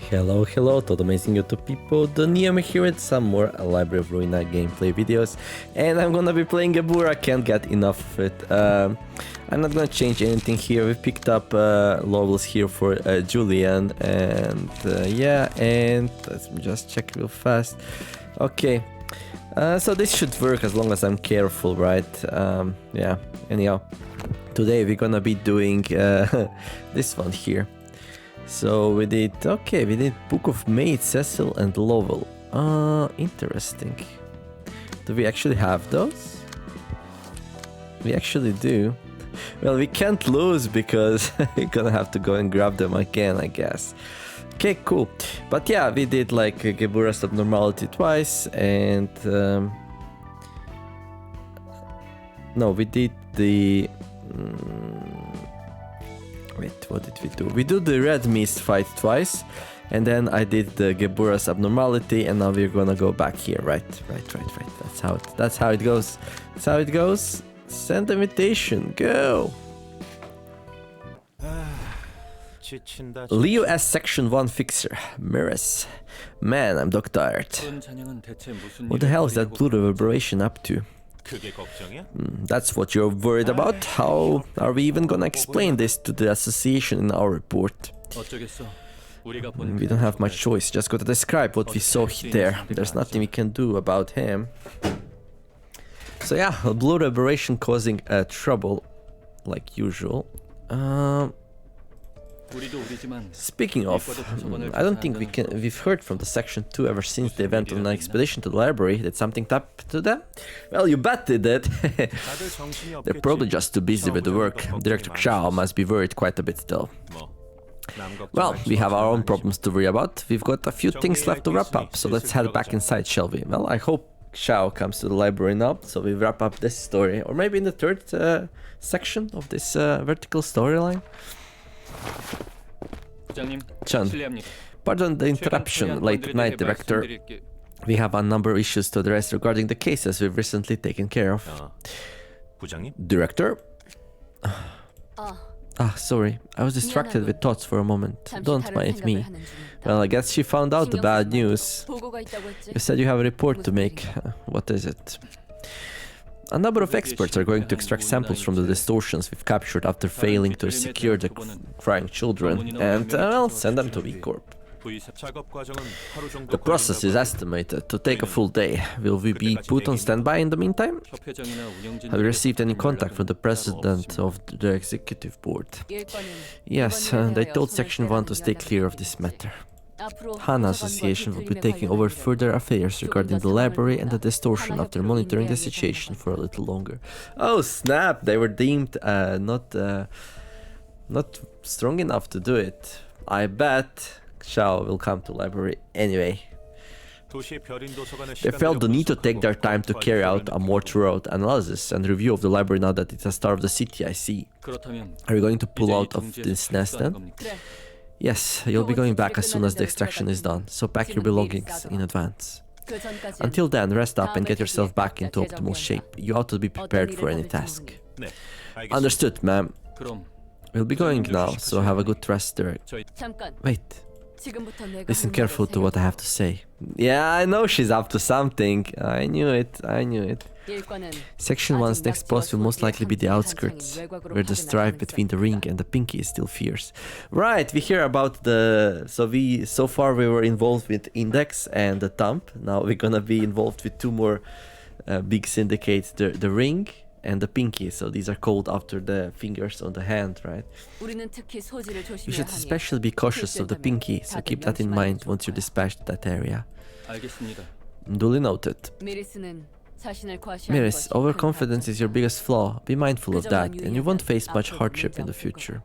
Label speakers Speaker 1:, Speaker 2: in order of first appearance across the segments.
Speaker 1: Hello to the amazing YouTube people, I'm here with some more Library of Ruina gameplay videos, and I'm gonna be playing Gebura. I can't get enough of it. I'm not gonna change anything here. We picked up Lowel's here for Julian, and yeah, and let's just check real fast. Okay, so this should work as long as I'm careful, right? Yeah, anyhow, today we're gonna be doing this one here. So we did Book of Maid, Cecil and Lowel. Interesting. Do we actually have those? We actually do. Well, we can't lose because we're gonna have to go and grab them again, I guess. Okay, cool. But yeah, we did like Gebura's Abnormality twice, and no, we did the wait, what did we do? We do the Red Mist fight twice, and then I did the Gebura's Abnormality, and now we're gonna go back here, right? That's how it goes. That's how it goes. Send invitation, go! Leo as Section 1 Fixer, Mirrors. Man, I'm dog tired. What the hell is that blue reverberation up to? That's what you're worried about? How are we even gonna explain this to the association in our report? We don't have much choice, just gotta describe what we saw there. There's nothing we can do about him. So yeah, a blue reverberation causing trouble, like usual. Speaking of, I don't think we've heard from the Section 2 ever since they went on an expedition to the library. Did something happen to them? Well, you bet they did. They're probably just too busy with the work. Director Xiao must be worried quite a bit still. Well, we have our own problems to worry about. We've got a few things left to wrap up, so let's head back inside, shall we? Well, I hope Xiao comes to the library now, so we wrap up this story. Or maybe in the third section of this vertical storyline. Chan, pardon the interruption, late night director. We have a number of issues to address regarding the cases we've recently taken care of. Director? Sorry, I was distracted with thoughts for a moment. Don't mind me. Well, I guess she found out the bad news. You said you have a report to make. What is it? A number of experts are going to extract samples from the distortions we've captured after failing to secure the crying children, and well, send them to V Corp. The process is estimated to take a full day. Will we be put on standby in the meantime? Have you received any contact from the president of the executive board? Yes, they told Section 1 to stay clear of this matter. HANA Association will be taking over further affairs regarding the library and the distortion after monitoring the situation for a little longer. Oh snap! They were deemed not strong enough to do it. I bet Xiao will come to library anyway. They felt the need to take their time to carry out a more thorough analysis and review of the library now that it's a star of the city, I see. Are you going to pull out of this nest then? Yes, you'll be going back as soon as the extraction is done, so pack your belongings in advance. Until then, rest up and get yourself back into optimal shape. You ought to be prepared for any task. Understood, ma'am. We'll be going now, so have a good rest there. Wait. Listen carefully to what I have to say. Yeah, I know she's up to something. I knew it. Section 1's next post will most likely be the outskirts, where the strife between the ring and the pinky is still fierce. Right, we hear about the... So far we were involved with Index and the Thumb. Now we're gonna be involved with two more big syndicates, the ring and the pinky. So these are called after the fingers on the hand, right? You should especially be cautious of the pinky, so keep that in mind once you're dispatched to that area. Duly noted. Miris, overconfidence is your biggest flaw. Be mindful of that, and you won't face much hardship in the future.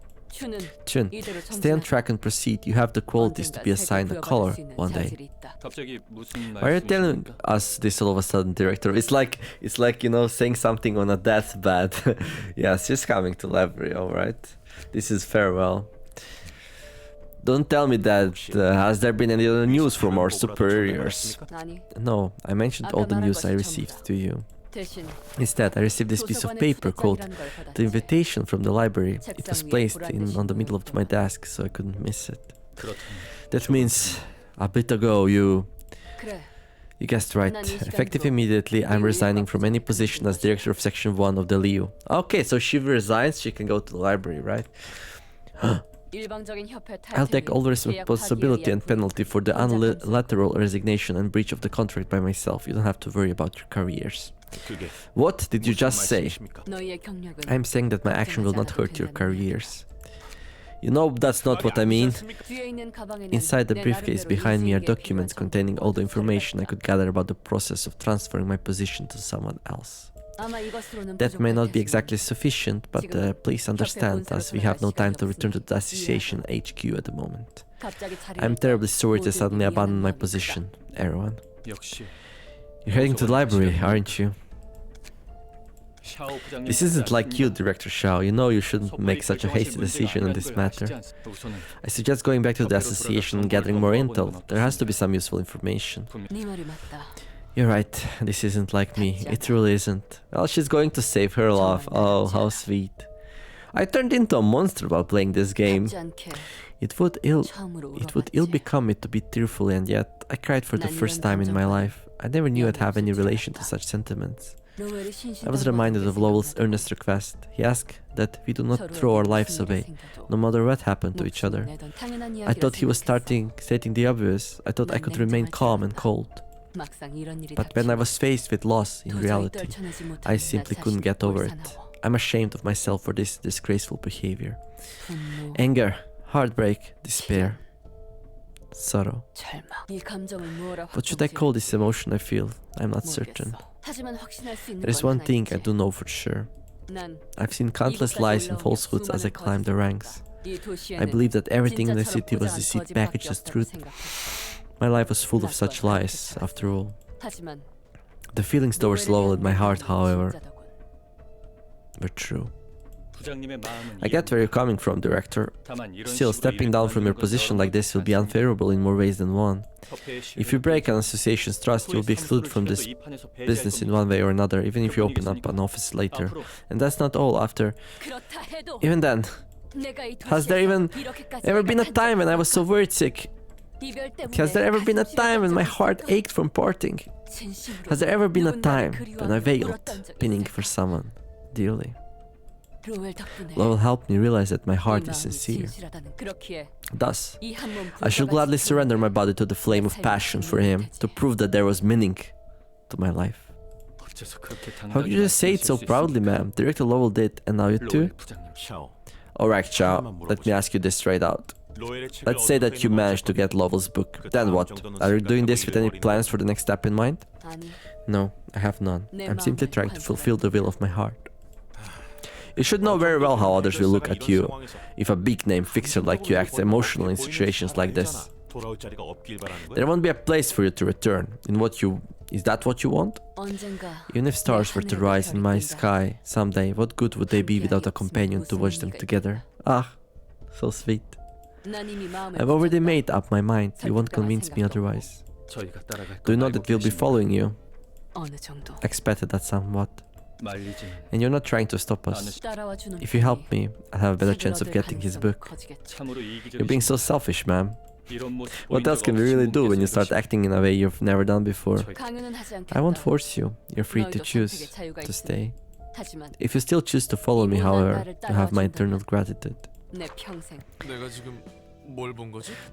Speaker 1: Chun, stay on track and proceed. You have the qualities to be assigned a color one day. Why are you telling us this all of a sudden, director? It's like you know, saying something on a deathbed. Yes, she's coming to library, alright. This is farewell. Don't tell me that. Has there been any other news from our superiors? No, I mentioned all the news I received to you. Instead, I received this piece of paper called the invitation from the library. It was placed on the middle of my desk, so I couldn't miss it. That means a bit ago you guessed right. Effective immediately, I'm resigning from any position as director of section 1 of the LEU. Okay, so she resigns, she can go to the library, right? I'll take all the responsibility and penalty for the unilateral resignation and breach of the contract by myself. You don't have to worry about your careers. What did you just say? I'm saying that my action will not hurt your careers. You know, that's not what I mean. Inside the briefcase behind me are documents containing all the information I could gather about the process of transferring my position to someone else. That may not be exactly sufficient, but please understand, as we have no time to return to the association HQ at the moment. I'm terribly sorry to suddenly abandon my position, everyone. You're heading to the library, aren't you? This isn't like you, Director Xiao. You know you shouldn't make such a hasty decision in this matter. I suggest going back to the association and gathering more intel. There has to be some useful information. You're right, this isn't like me. It really isn't. Well, she's going to save her life. Oh, how sweet. I turned into a monster while playing this game. It would ill become me to be tearful, and yet I cried for the first time in my life. I never knew I'd have any relation to such sentiments. I was reminded of Lowell's earnest request. He asked that we do not throw our lives away, no matter what happened to each other. I thought he was stating the obvious. I thought I could remain calm and cold. But when I was faced with loss in reality, I simply couldn't get over it. I'm ashamed of myself for this disgraceful behavior. Anger, heartbreak, despair, sorrow. What should I call this emotion I feel? I'm not certain. There is one thing I do know for sure. I've seen countless lies and falsehoods as I climbed the ranks. I believe that everything in the city was deceit packaged as truth. My life was full of such lies, after all. The feelings towards Lowell in my heart, however, were true. I get where you're coming from, Director. Still, stepping down from your position like this will be unfavorable in more ways than one. If you break an association's trust, you'll be excluded from this business in one way or another, even if you open up an office later. And that's not all. Even then, has there even ever been a time when I was so worried sick? Has there ever been a time when my heart ached from parting? Has there ever been a time when I wailed, pining for someone dearly? Lowell helped me realize that my heart is sincere. Thus, I should gladly surrender my body to the flame of passion for him, to prove that there was meaning to my life. How could you just say it so proudly, ma'am? Director Lowell did, and now you too? Alright, Xiao, let me ask you this straight out. Let's say that you managed to get Lowell's book. Then what? Are you doing this with any plans for the next step in mind? No, I have none. I'm simply trying to fulfill the will of my heart. You should know very well how others will look at you if a big-name fixer like you acts emotionally in situations like this. There won't be a place for you to return. Is that what you want? Even if stars were to rise in my sky someday, what good would they be without a companion to watch them together? Ah, so sweet. I've already made up my mind. You won't convince me otherwise. Do you know that we'll be following you? Expected that somewhat. And you're not trying to stop us. If you help me, I'll have a better chance of getting his book. You're being so selfish, ma'am. What else can we really do when you start acting in a way you've never done before? I won't force you. You're free to choose to stay. If you still choose to follow me, however, you have my eternal gratitude.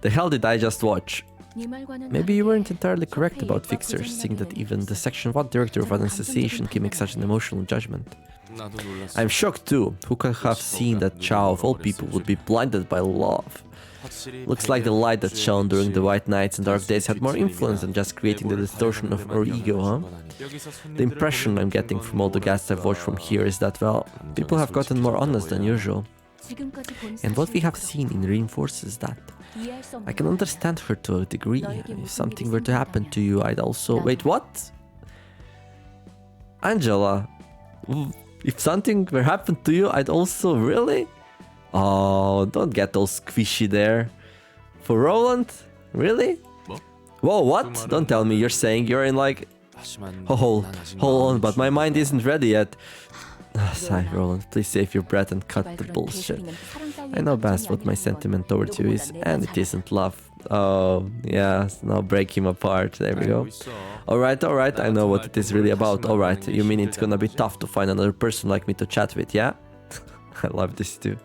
Speaker 1: The hell did I just watch? Maybe you weren't entirely correct about fixers, seeing that even the Section 1 director of an association can make such an emotional judgment. I'm shocked too. Who could have seen that Xiao of all people would be blinded by love? Looks like the light that shone during the white nights and dark days had more influence than just creating the distortion of our ego, huh? The impression I'm getting from all the guests I've watched from here is that, well, people have gotten more honest than usual. And what we have seen reinforces that. I can understand her to a degree. If something were to happen to you, I'd also... Wait, what? Angela, if something were to happen to you, I'd also... Really? Oh, don't get all squishy there. For Roland? Really? Whoa, what? Don't tell me you're saying you're in like... Hold on, but my mind isn't ready yet. Sigh, Roland. Please save your breath and cut the bullshit. I know best what my sentiment towards you is, and it isn't love. Oh, yeah, now break him apart. There we go. Alright, I know what it is really about. Alright, you mean it's gonna be tough to find another person like me to chat with, yeah? I love this too.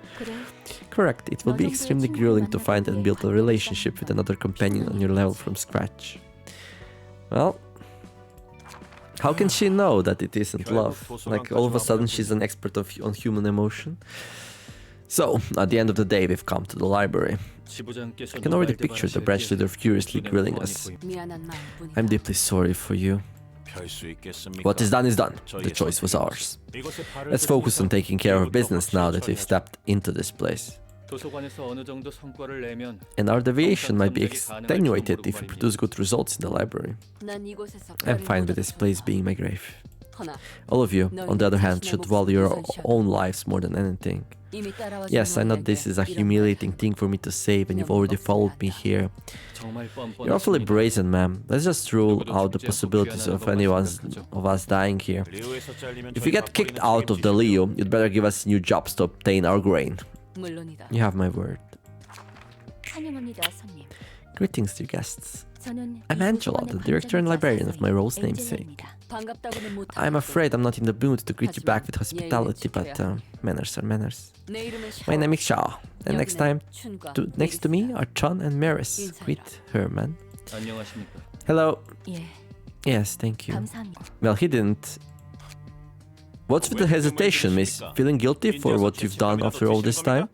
Speaker 1: Correct, it will be extremely grueling to find and build a relationship with another companion on your level from scratch. Well, how can she know that it isn't love? Like, all of a sudden she's an expert on human emotion? So, at the end of the day, we've come to the library. I can already picture the branch leader furiously grilling us. I'm deeply sorry for you. What is done is done. The choice was ours. Let's focus on taking care of business now that we've stepped into this place. And our deviation might be extenuated if we produce good results in the library. I'm fine with this place being my grave. All of you, on the other hand, should value your own lives more than anything. Yes, I know this is a humiliating thing for me to say when you've already followed me here. You're awfully brazen, ma'am. Let's just rule out the possibilities of any of us dying here. If you get kicked out of the Leo, you'd better give us new jobs to obtain our grain. You have my word. Greetings, dear guests. I'm Angela, the director and librarian of my role's namesake. I'm afraid I'm not in the mood to greet you back with hospitality, but manners are manners. My name is Xiao, and next to me are Chun and Maris. Greet her, man. Hello. Yes, thank you. Well, he didn't. What's with the hesitation, miss? Feeling guilty for what you've done after all this time?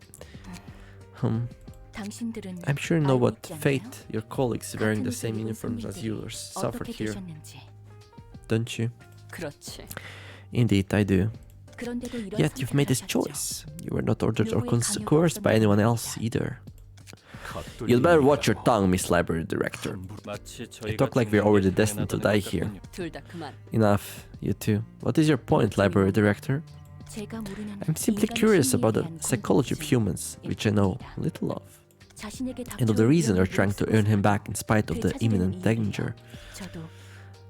Speaker 1: I'm sure you know what fate your colleagues wearing the same uniforms as yours suffered here. Don't you? Indeed, I do. Yet you've made this choice. You were not ordered or coerced by anyone else either. You'd better watch your tongue, Miss Library Director. You talk like we're already destined to die here. Enough, you two. What is your point, Library Director? I'm simply curious about the psychology of humans, which I know little of, and of the reason you're trying to earn him back in spite of the imminent danger.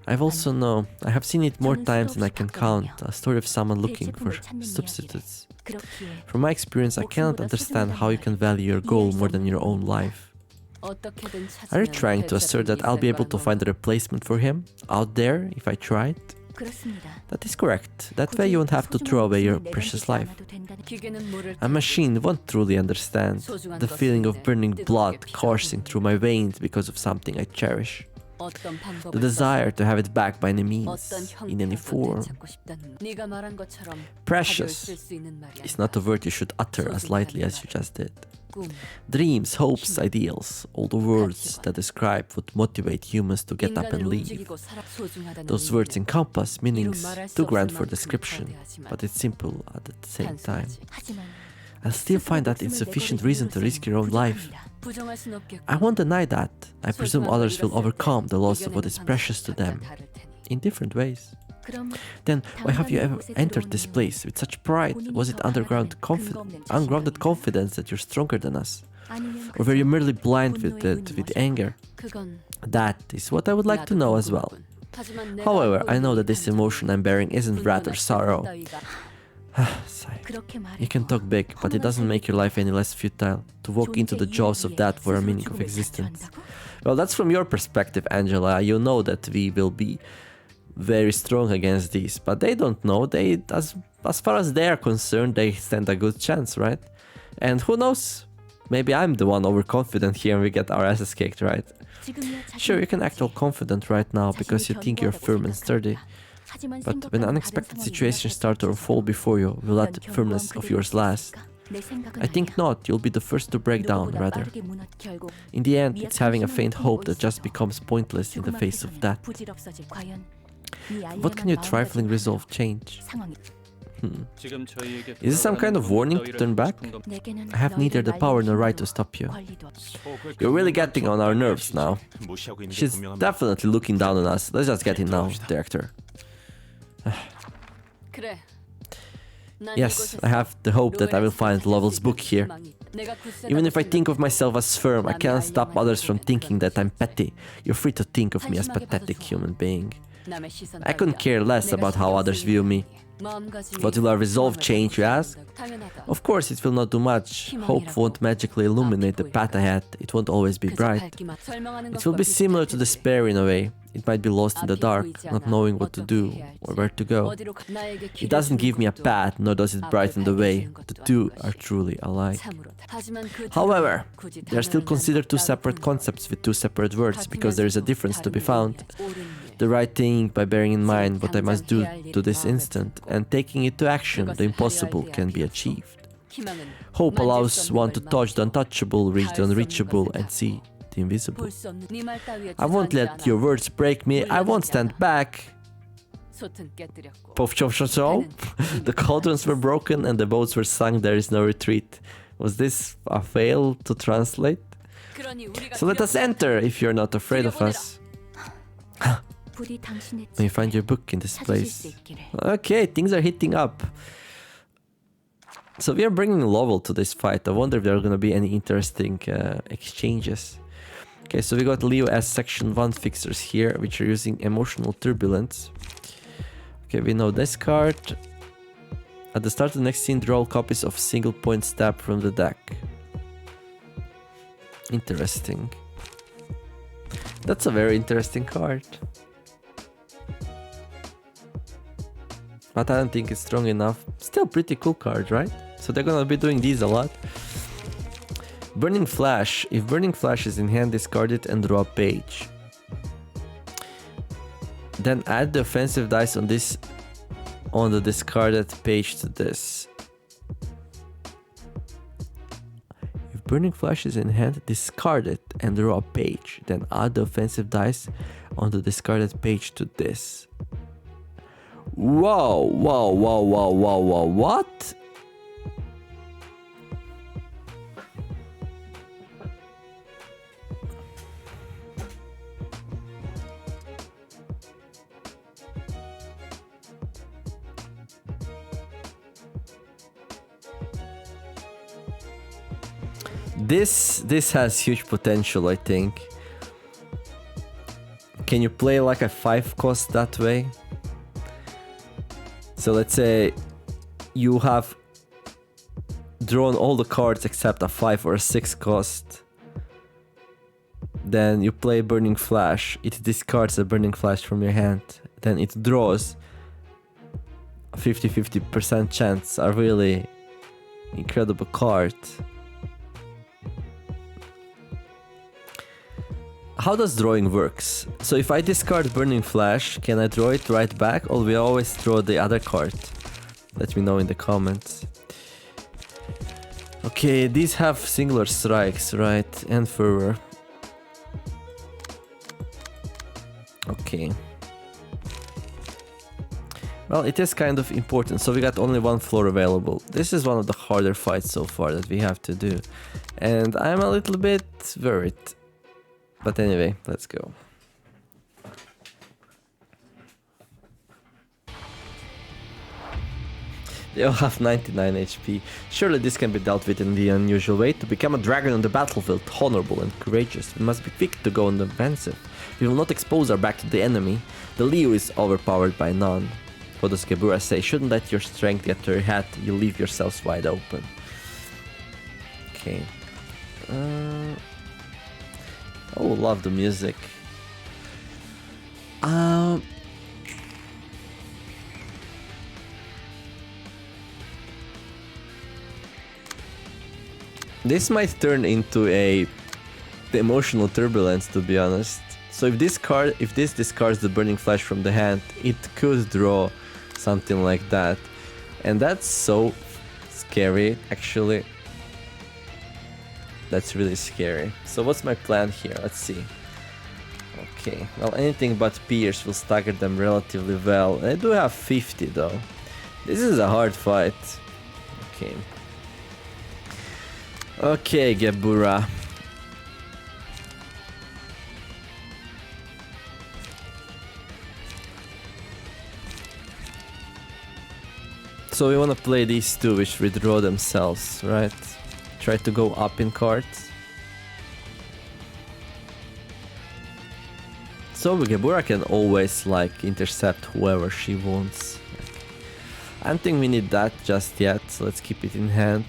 Speaker 1: I have seen it more times than I can count, a story of someone looking for substitutes. From my experience, I cannot understand how you can value your goal more than your own life. Are you trying to assert that I'll be able to find a replacement for him out there if I tried? That is correct. That way you won't have to throw away your precious life. A machine won't truly understand the feeling of burning blood coursing through my veins because of something I cherish. The desire to have it back by any means, in any form. Precious is not a word you should utter as lightly as you just did. Dreams, hopes, ideals, all the words that describe what motivate humans to get up and leave. Those words encompass meanings too grand for description, but it's simple at the same time. I'll still find that insufficient reason to risk your own life. I won't deny that. I presume others will overcome the loss of what is precious to them, in different ways. Then, why have you ever entered this place with such pride? Was it ungrounded confidence that you're stronger than us? Or were you merely blind with anger? That is what I would like to know as well. However, I know that this emotion I'm bearing isn't rather sorrow. You can talk big, but it doesn't make your life any less futile to walk into the jaws of that for a meaning of existence. Well, that's from your perspective, Angela. You know that we will be very strong against these, but they don't know. As far as they are concerned, they stand a good chance, right? And who knows? Maybe I'm the one overconfident here and we get our asses kicked, right? Sure, you can act all confident right now because you think you're firm and sturdy. But when unexpected situations start to unfold before you, will that firmness of yours last? I think not. You'll be the first to break down, rather. In the end, it's having a faint hope that just becomes pointless in the face of that. What can your trifling resolve change? Is this some kind of warning to turn back? I have neither the power nor right to stop you. You're really getting on our nerves now. She's definitely looking down on us. Let's just get in now, Director. Yes, I have the hope that I will find Lowel's book here. Even if I think of myself as firm, I can't stop others from thinking that I'm petty. You're free to think of me as pathetic human being. I couldn't care less about how others view me. What will our resolve change, you ask? Of course, it will not do much. Hope won't magically illuminate the path ahead. It won't always be bright. It will be similar to despair in a way. It might be lost in the dark, not knowing what to do or where to go. It doesn't give me a path, nor does it brighten the way. The two are truly alike. However, they are still considered two separate concepts with two separate words, because there is a difference to be found. The right thing by bearing in mind what I must do to this instant, and taking it to action, the impossible can be achieved. Hope allows one to touch the untouchable, reach the unreachable, and see the invisible. I won't let your words break me. I won't stand back. The cauldrons were broken and the boats were sunk. There is no retreat. Was this a fail to translate? So let us enter if you're not afraid of us. May you find your book in this place. Okay, things are heating up. So we are bringing Lowel to this fight. I wonder if there are going to be any interesting exchanges. Okay, so we got Leo as section 1 fixers here, which are using emotional turbulence. Okay, we know this card. At the start of the next scene, draw all copies of single point stab from the deck. Interesting. That's a very interesting card. But I don't think it's strong enough. Still pretty cool card, right? So they're gonna be doing these a lot. Burning Flash. If Burning Flash is in hand, discard it and draw a page. Then add the offensive dice on the discarded page to this. If Burning Flash is in hand, discard it and draw a page. Then add the offensive dice on the discarded page to this. Whoa, whoa, whoa, whoa, whoa, whoa, what? This has huge potential, I think. Can you play like a 5 cost that way? So let's say you have drawn all the cards except a 5 or a 6 cost. Then you play Burning Flash. It discards a Burning Flash from your hand. Then it draws a 50-50% chance. A really incredible card. How does drawing works? So if I discard Burning Flash, can I draw it right back, or we always draw the other card? Let me know in the comments. Okay, these have singular strikes, right? And fervor. Okay. Well, it is kind of important. So we got only one floor available. This is one of the harder fights so far that we have to do. And I'm a little bit worried. But anyway, let's go. They all have 99 HP. Surely this can be dealt with in the unusual way. To become a dragon on the battlefield, honorable and courageous, we must be quick to go on the offensive. We will not expose our back to the enemy. The Leo is overpowered by none. What does Gebura say? Shouldn't let your strength get to your head. You leave yourselves wide open. Okay. Oh, love the music. This might turn into the emotional turbulence, to be honest. So if this discards the Burning Flash from the hand, it could draw something like that. And that's so scary, actually. That's really scary. So what's my plan here? Let's see. Okay, well, anything but Pierce will stagger them relatively well. I do have 50 though. This is a hard fight. Okay. Okay, Gebura. So we want to play these two which withdraw themselves, right? Try to go up in cards. So Gebura can always like intercept whoever she wants. I don't think we need that just yet, so let's keep it in hand.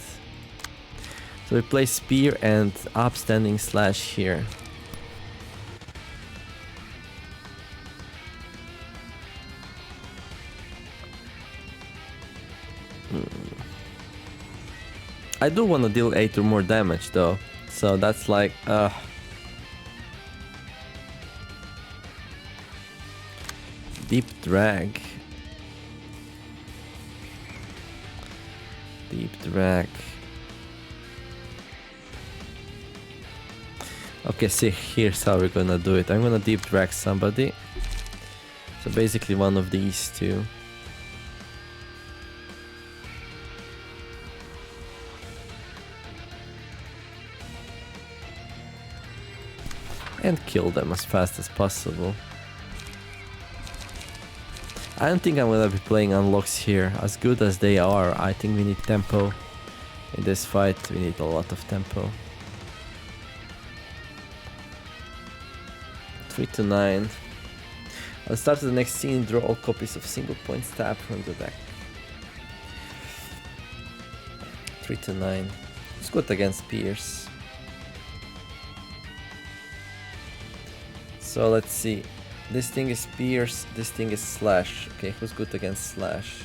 Speaker 1: So we play spear and upstanding slash here. I do want to deal 8 or more damage though, so that's like deep drag. Deep drag. Okay, see, here's how we're gonna do it. I'm gonna deep drag somebody. So basically one of these two. And kill them as fast as possible. I don't think I'm gonna be playing unlocks here. As good as they are, I think we need tempo. In this fight, we need a lot of tempo. 3 to 9. I'll start the next scene, draw all copies of single point stab from the deck. 3 to 9. It's good against Pierce. So let's see. This thing is Pierce, this thing is Slash. Okay, who's good against Slash?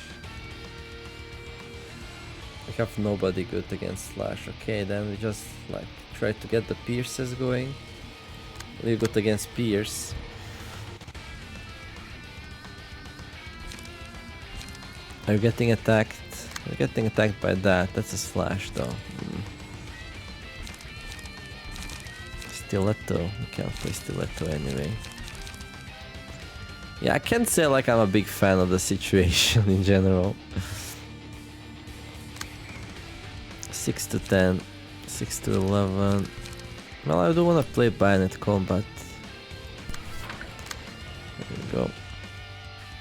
Speaker 1: We have nobody good against Slash. Okay, then we just like try to get the Pierces going. We're good against Pierce. Are you getting attacked? We're getting attacked by that. That's a Slash though. Stiletto. We can't play Stiletto anyway. Yeah, I can't say like I'm a big fan of the situation in general. 6 to 10, 6 to 11. Well, I do want to play Bayonet Combat. There we go.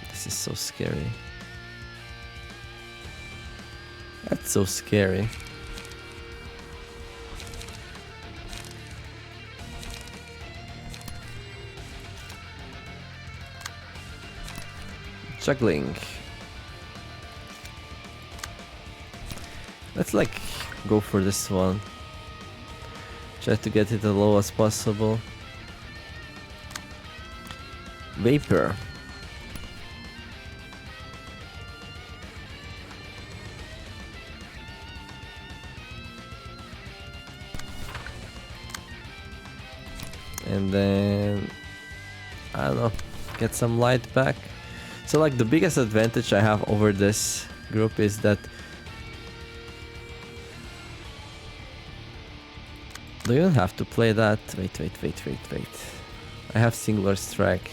Speaker 1: This is so scary. That's so scary. Juggling. Let's like go for this one. Try to get it as low as possible. Vapor. And then I don't know, get some light back. So like the biggest advantage I have over this group is that do you don't have to play that? Wait. I have Singular Strike.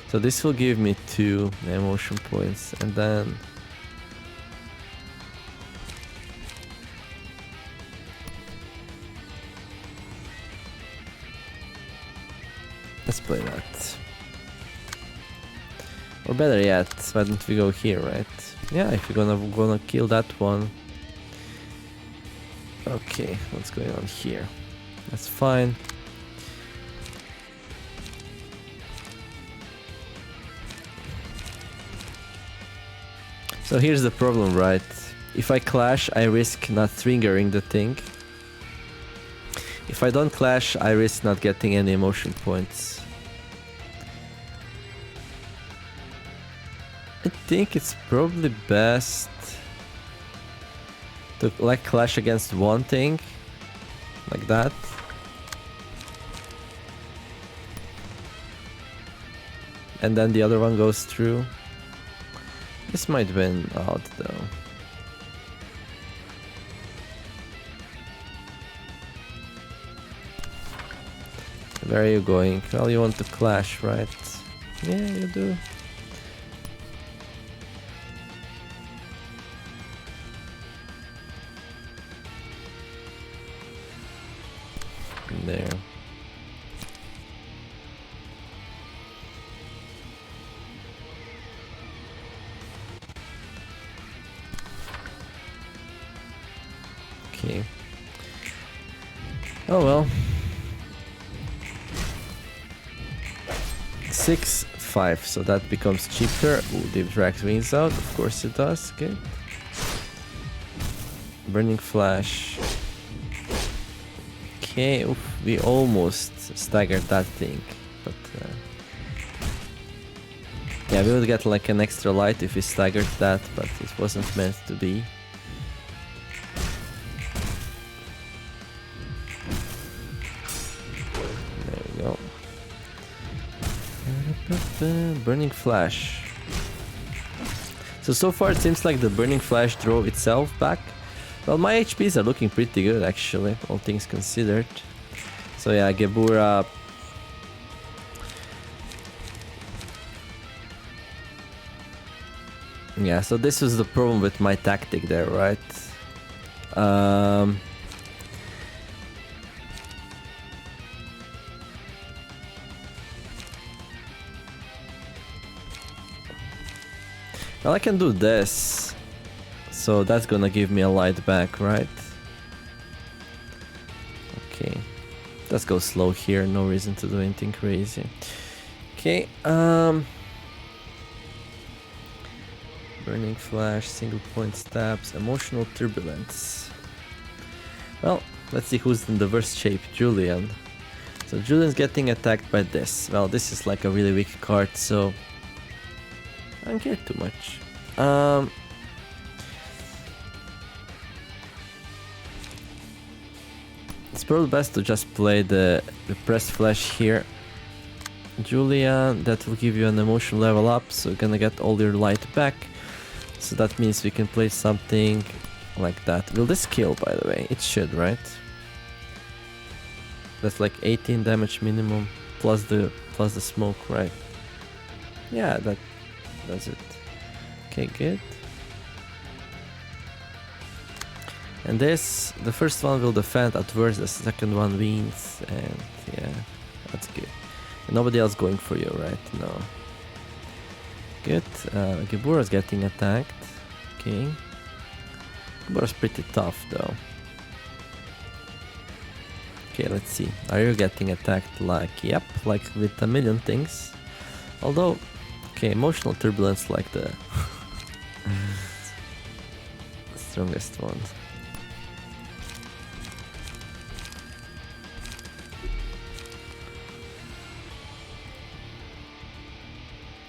Speaker 1: So this will give me 2 emotion points and then let's play that. Or better yet, why don't we go here, right? Yeah, if you're gonna kill that one. Okay, what's going on here? That's fine. So here's the problem, right? If I clash, I risk not triggering the thing. If I don't clash, I risk not getting any emotion points. I think it's probably best to like clash against one thing, like that. And then the other one goes through. This might win out though. Where are you going? Well, you want to clash, right? Yeah, you do. There. Okay. Oh well. 6, 5, so that becomes cheaper. Ooh, Deep Drag wins out, of course it does. Okay. Burning Flash. Okay, oof, we almost staggered that thing, but yeah, we would get like an extra light if we staggered that, but it wasn't meant to be. There we go. Burning Flash. So far it seems like the Burning Flash drove itself back. Well, my HPs are looking pretty good actually, all things considered. So yeah, Gebura. Yeah, so this was the problem with my tactic there, right? Well, I can do this. So that's gonna give me a light back, right? Okay. Let's go slow here, no reason to do anything crazy. Okay, Burning Flash, single point stabs, emotional turbulence. Well, let's see who's in the worst shape, Julian. So Julian's getting attacked by this. Well, this is like a really weak card, so I don't care too much. It's probably best to just play the Press Flash here. Julian, that will give you an emotion level up, so you're gonna get all your light back. So that means we can play something like that. Will this kill, by the way? It should, right? That's like 18 damage minimum plus the smoke, right? Yeah, that does it. Okay, good. And this, the first one will defend at worst, the second one wins, and yeah, that's good. And nobody else going for you, right? No. Good. Gebura's getting attacked. Okay. Gebura's pretty tough though. Okay, let's see. Are you getting attacked? Like, yep, like with a million things. Although, okay, emotional turbulence like the strongest one.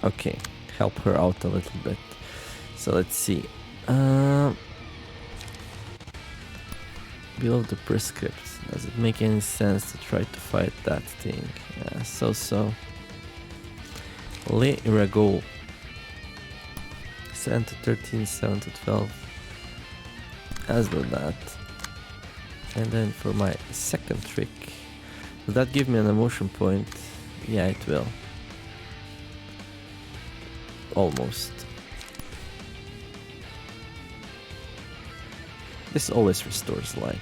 Speaker 1: Okay, help her out a little bit. So let's see. Below the prescript. Does it make any sense to try to fight that thing? Yeah, so. Go. 7 to 13, 7 to 12. As do that. And then for my second trick. Will that give me an emotion point? Yeah, it will. Almost. This always restores light.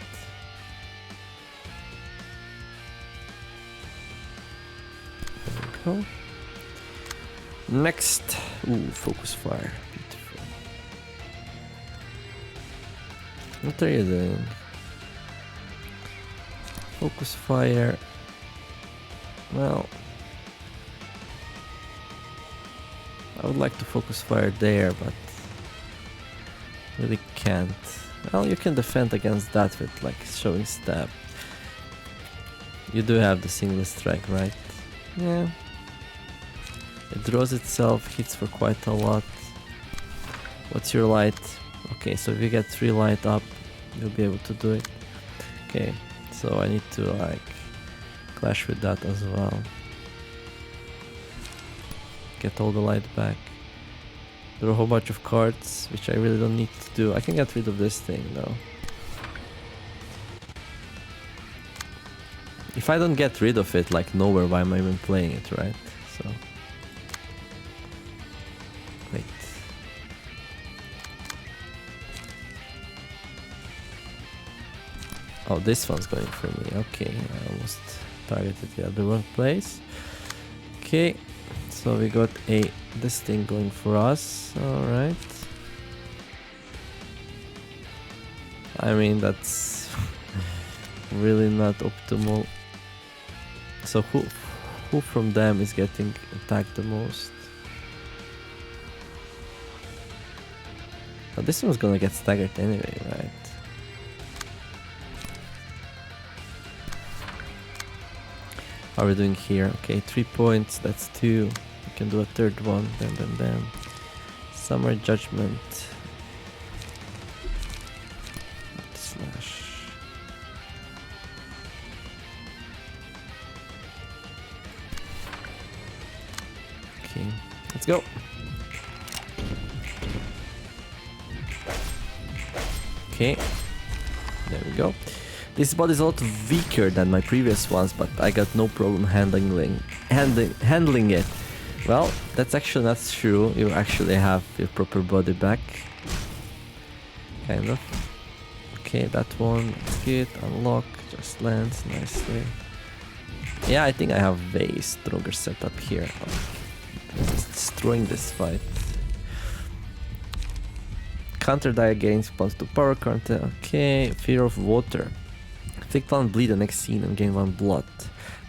Speaker 1: There we go. Next. Ooh, focus fire. Beautiful. What are you doing? Focus fire. Well, I would like to focus fire there, but really can't. Well, you can defend against that with like showing stab. You do have the single strike, right? Yeah. It draws itself, hits for quite a lot. What's your light? Okay, so if you get 3 light up, you'll be able to do it. Okay, so I need to like clash with that as well. Get all the light back. There are a whole bunch of cards, which I really don't need to do. I can get rid of this thing though. If I don't get rid of it, like nowhere, why am I even playing it, right? So. Wait. Oh, this one's going for me. Okay, I almost targeted the other one place. Okay. So we got this thing going for us, alright. I mean, that's really not optimal. So Who from them is getting attacked the most? Now this one's gonna get staggered anyway, right? How are we doing here? Okay, 3 points, that's 2. We can do a third one, then. Summer Judgment. Slash. Okay, let's go. Okay, there we go. This bot is a lot weaker than my previous ones, but I got no problem handling it. Well, that's actually not true. You actually have your proper body back. Kind of. Okay, that one, good. Unlock, just lands nicely. Yeah, I think I have way stronger setup here. Just destroying this fight. Counter die against response to power counter. Okay, fear of water. Inflict 1 bleed the next scene and gain 1 blood.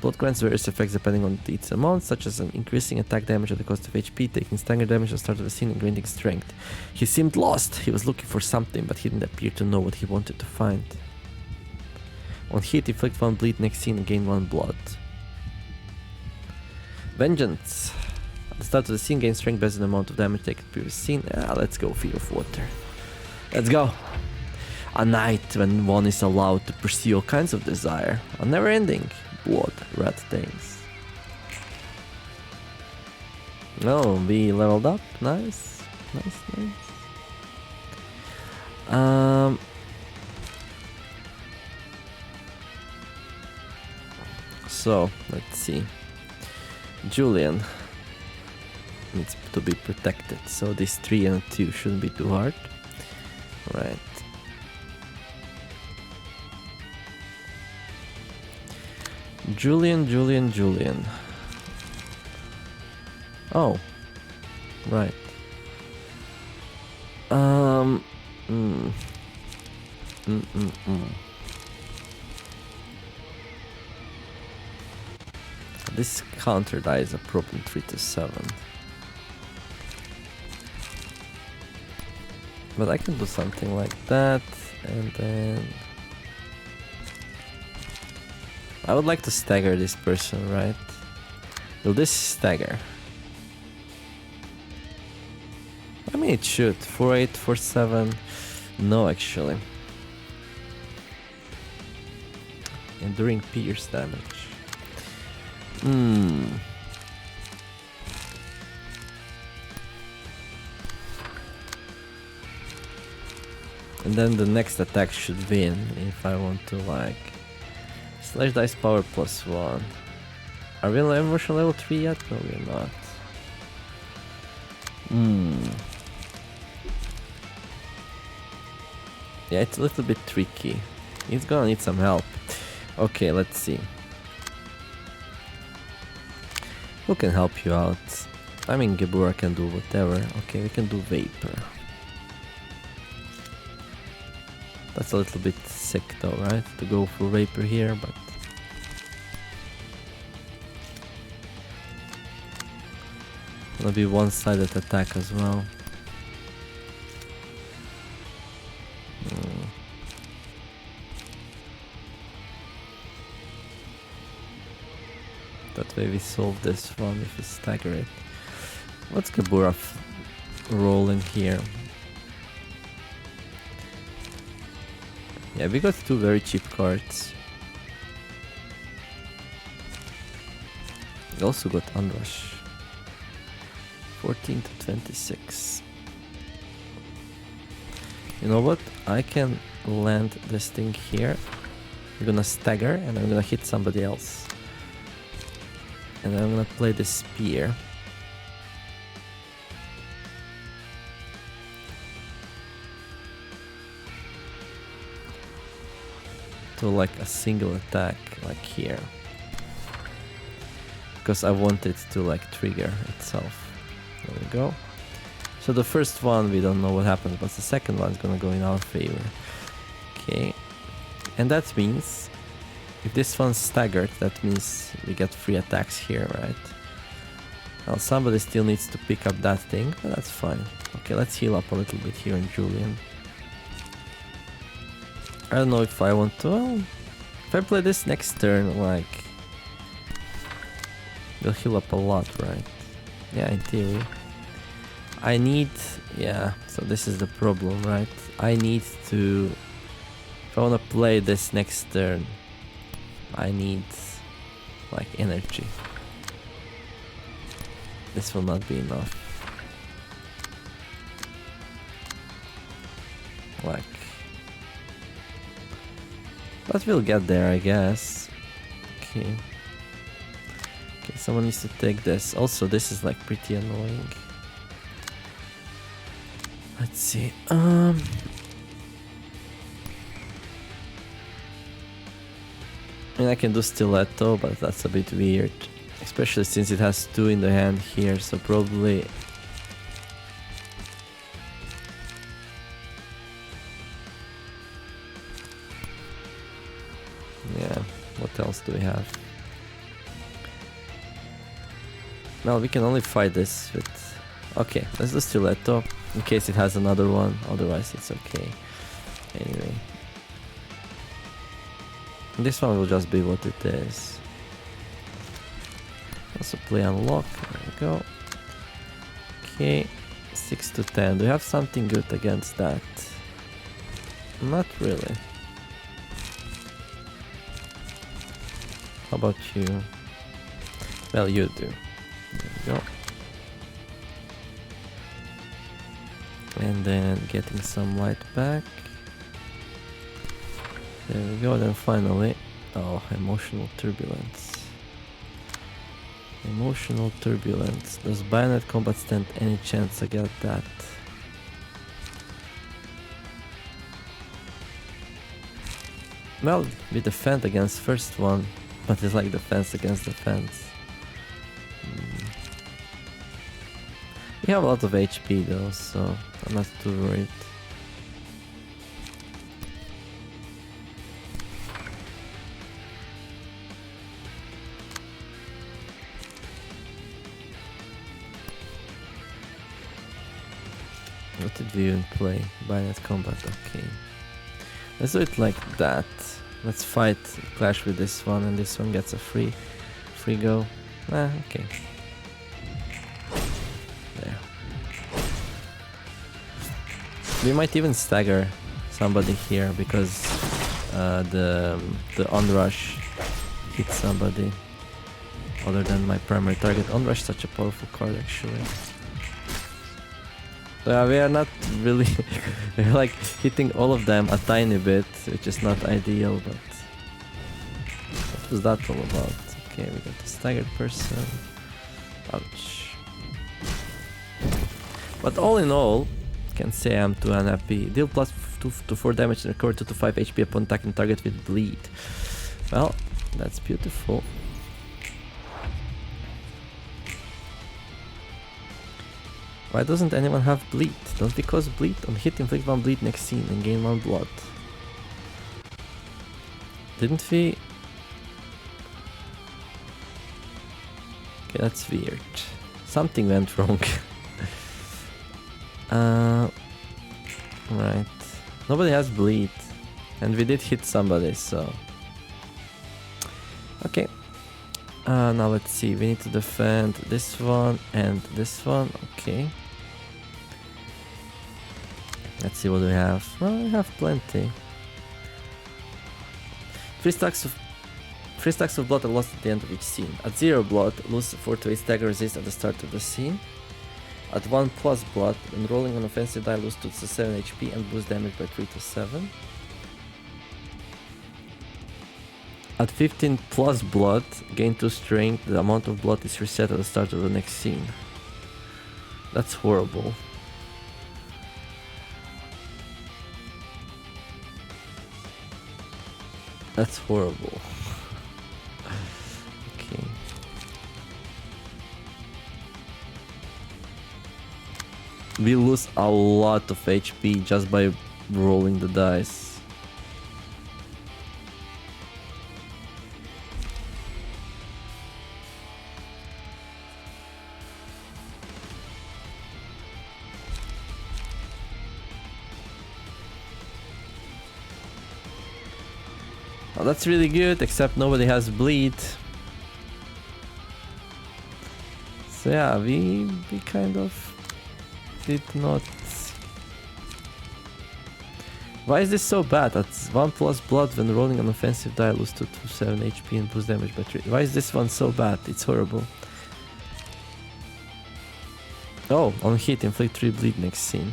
Speaker 1: Blood grants various effects depending on its amount, such as an increasing attack damage at the cost of HP, taking stagger damage at the start of the scene and gaining strength. He seemed lost. He was looking for something, but he didn't appear to know what he wanted to find. On hit, inflict 1 bleed next scene and gain 1 blood. Vengeance. At the start of the scene, gain strength based on the amount of damage taken previous scene. Let's go fear of water. Let's go. A night when one is allowed to pursue all kinds of desire. A never-ending blood rat things. Oh, we leveled up. Nice. Nice. So, let's see. Julian needs to be protected. So these 3 and 2 shouldn't be too hard. Right. Julian. Oh. Right. This counter die is a problem 3 to 7. But I can do something like that, and then I would like to stagger this person, right? Will this stagger? I mean, it should. 4-8, 4-7. No, actually. Enduring pierce damage. And then the next attack should win if I want to, like, slash dice power +1. Are we on emotion level 3 yet? No, we're not. Yeah, it's a little bit tricky. He's gonna need some help. Okay, let's see. Who can help you out? I mean, Gebura can do whatever. Okay, we can do Vapor. That's a little bit sick though, right? To go for Vapor here, but... Gonna be one-sided attack as well. That way we solve this one if we stagger it. Let's Gebura rolling here. Yeah, we got 2 very cheap cards. We also got Unrush. 14 to 26. You know what? I can land this thing here. I'm gonna stagger and I'm gonna hit somebody else. And I'm gonna play the spear. To like a single attack, like here. Because I want it to like trigger itself. There we go. So the first one we don't know what happens, but the second one is gonna go in our favor. Okay. And that means If this one's staggered, that means we get free attacks here, right? Well, somebody still needs to pick up that thing, but that's fine. Okay, let's heal up a little bit here in Julian. I don't know if I want to... Well, if I play this next turn, like... we'll heal up a lot, right? Yeah, in theory. I need... yeah, so this is the problem, right? I need to... if I want to play this next turn, I need... like, energy. This will not be enough. Like... but we'll get there, I guess. Okay. Okay, someone needs to take this. Also, this is like pretty annoying. Let's see. I mean, I can do stiletto, but that's a bit weird. Especially since it has 2 in the hand here, so probably... yeah, what else do we have? Well, we can only fight this with... okay, let's do stiletto, in case it has another one, otherwise it's okay. Anyway. This one will just be what it is. Also play unlock, there we go. Okay, 6 to 10. Do we have something good against that? Not really. How about you? Well, you do. There we go. And then getting some light back. There we go, then finally... oh, emotional turbulence. Emotional turbulence. Does bayonet combat stand any chance against that? Well, we defend against first one, but it's like defense against defense. We have a lot of HP though, so I'm not too worried. What did we even play? Bayonet combat, okay. Let's do it like that. Let's fight, clash with this one, and this one gets a free go. Ah, okay. There. We might even stagger somebody here because the onrush hits somebody other than my primary target. Onrush is such a powerful card actually. We are not really we're like hitting all of them a tiny bit, which is not ideal, but what was that all about? Okay, we got a staggered person. Ouch. But all in all, I can say I'm too unhappy. Deal plus 2 to 4 damage and recover 2 to 5 HP upon attacking target with bleed. Well, that's beautiful. Why doesn't anyone have bleed? Don't we cause bleed? On hit, inflict 1 bleed next scene and gain 1 blood. Didn't we? Okay, that's weird. Something went wrong. Right. Nobody has bleed. And we did hit somebody, so... okay. Now let's see, we need to defend this one and this one, okay. Let's see what we have. Well, we have plenty. 3 stacks of blood are lost at the end of each scene. At 0 blood, lose 4 to 8 stagger resist at the start of the scene. At 1 plus blood, when rolling an offensive die, lose 2 to 7 HP and boost damage by 3 to 7. At 15 plus blood, gain 2 strength, the amount of blood is reset at the start of the next scene. That's horrible. That's horrible. Okay. We lose a lot of HP just by rolling the dice. Oh, that's really good, except nobody has bleed. So yeah, we kind of did not... Why is this so bad? That's 1 plus blood when rolling an offensive die, lose 2 to 7 HP and boost damage by 3. Why is this one so bad? It's horrible. Oh, on hit, inflict 3 bleed next scene.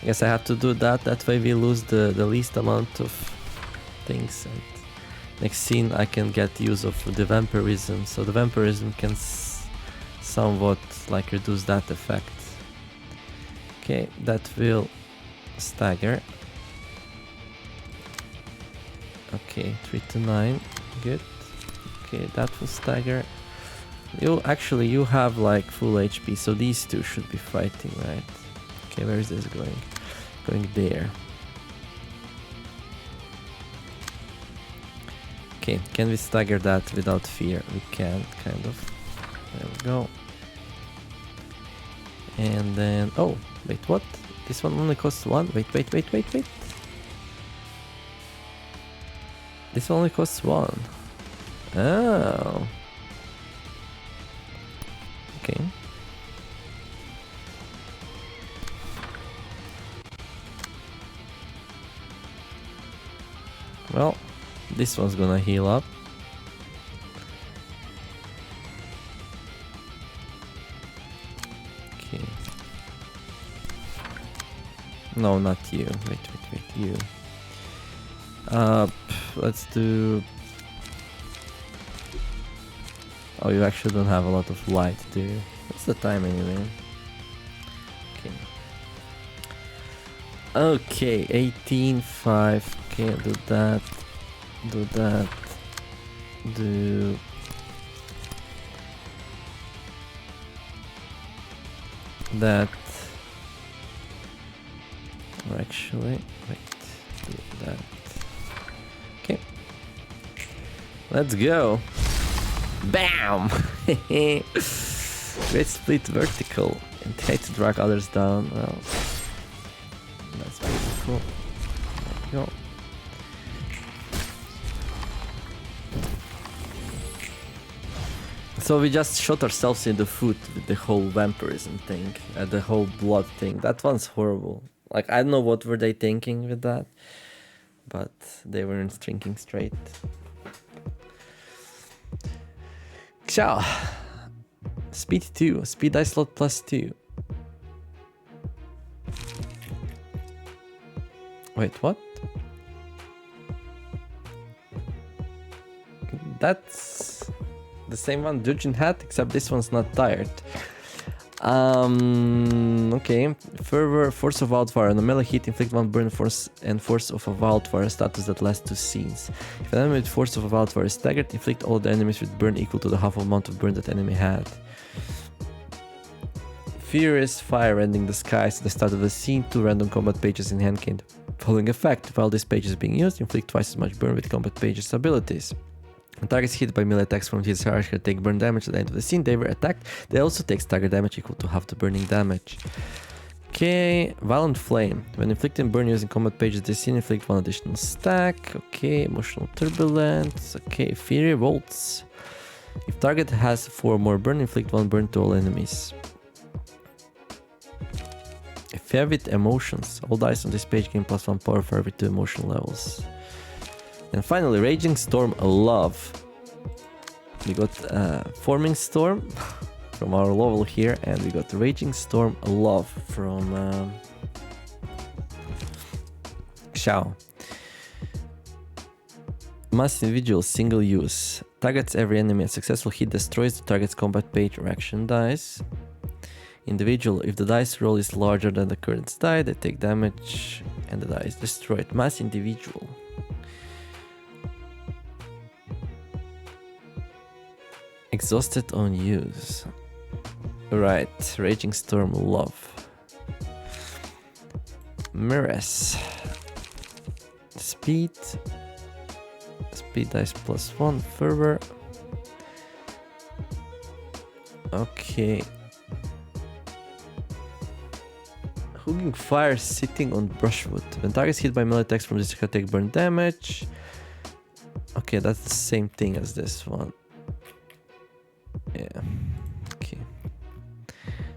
Speaker 1: I guess I have to do that, that way we lose the least amount of things. And next scene I can get use of the vampirism, so the vampirism can somewhat like reduce that effect. Okay, that will stagger. Okay, 3 to 9, good. Okay, that will stagger. You have like full HP, so these two should be fighting, right? Okay, where is this going? Going there. Okay, can we stagger that without fear? We can, kind of. There we go. And then... Oh, wait, what? This one only costs 1? Wait. This one only costs 1. Oh. Okay. Well, this one's gonna heal up. Okay. No, not you. Wait, you. Let's do... Oh, you actually don't have a lot of light, do you? What's the time anyway? Okay, 18.5. Okay, do that. Do that. Do... that. Or actually, wait. Do that. Okay. Let's go. Bam! Great split vertical. And try to drag others down. Well, that's pretty cool. There we go. So we just shot ourselves in the foot with the whole vampirism thing, the whole blood thing. That one's horrible. Like, I don't know what were they thinking with that, but they weren't thinking straight. Xiao. Speed 2. Speed dice slot plus 2. Wait, what? That's the same one, Judging Hat, except this one's not tired. Okay. Fervor, Force of Wildfire. On a melee hit, inflict 1 burn force and Force of a Wildfire status that lasts 2 scenes. If an enemy with Force of a Wildfire is staggered, inflict all the enemies with burn equal to the half amount of burn that enemy had. Furious Fire, rending the skies at the start of the scene. 2 random combat pages in hand gain the following effect. While this page is being used, inflict twice as much burn with combat pages abilities. When targets hit by melee attacks from his hierarchy take burn damage at the end of the scene, they were attacked. They also take stagger damage equal to half the burning damage. Okay, Violent Flame. When inflicting burn using combat pages this scene, inflict 1 additional stack. Okay, Emotional Turbulence. Okay, Fiery Bolts. If target has 4 more burn, inflict 1 burn to all enemies. Fervid Emotions. All dice on this page gain +1 power for every 2 emotion levels. And finally, Raging Storm Love. We got Forming Storm from our Lowel here, and we got Raging Storm Love from Xiao. Mass individual, single use. Targets every enemy. A successful hit destroys the target's combat page or action dice. Individual, if the dice roll is larger than the current die, they take damage and the die is destroyed. Mass individual. Exhausted on use. Right, Raging Storm Love. Mirrors. Speed. Speed dice +1. Fervor. Okay. Hooking fire sitting on brushwood. When targets hit by melee attacks from this attack take burn damage. Okay, that's the same thing as this one. Yeah. Okay.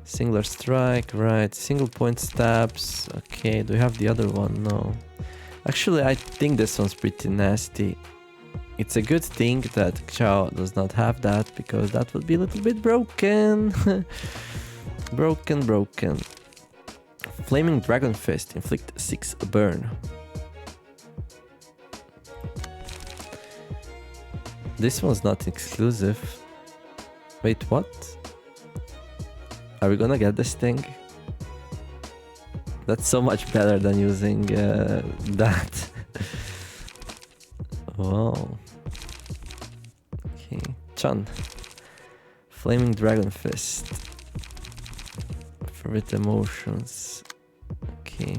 Speaker 1: Singular strike, right. Single point stabs. Okay, do we have the other one? No. Actually, I think this one's pretty nasty. It's a good thing that Xiao does not have that, because that would be a little bit broken. broken. Flaming Dragon Fist. Inflict 6 burn. This one's not exclusive. Wait, what? Are we gonna get this thing? That's so much better than using that. Wow. Okay, Chan. Flaming Dragon Fist. Favorite emotions. Okay.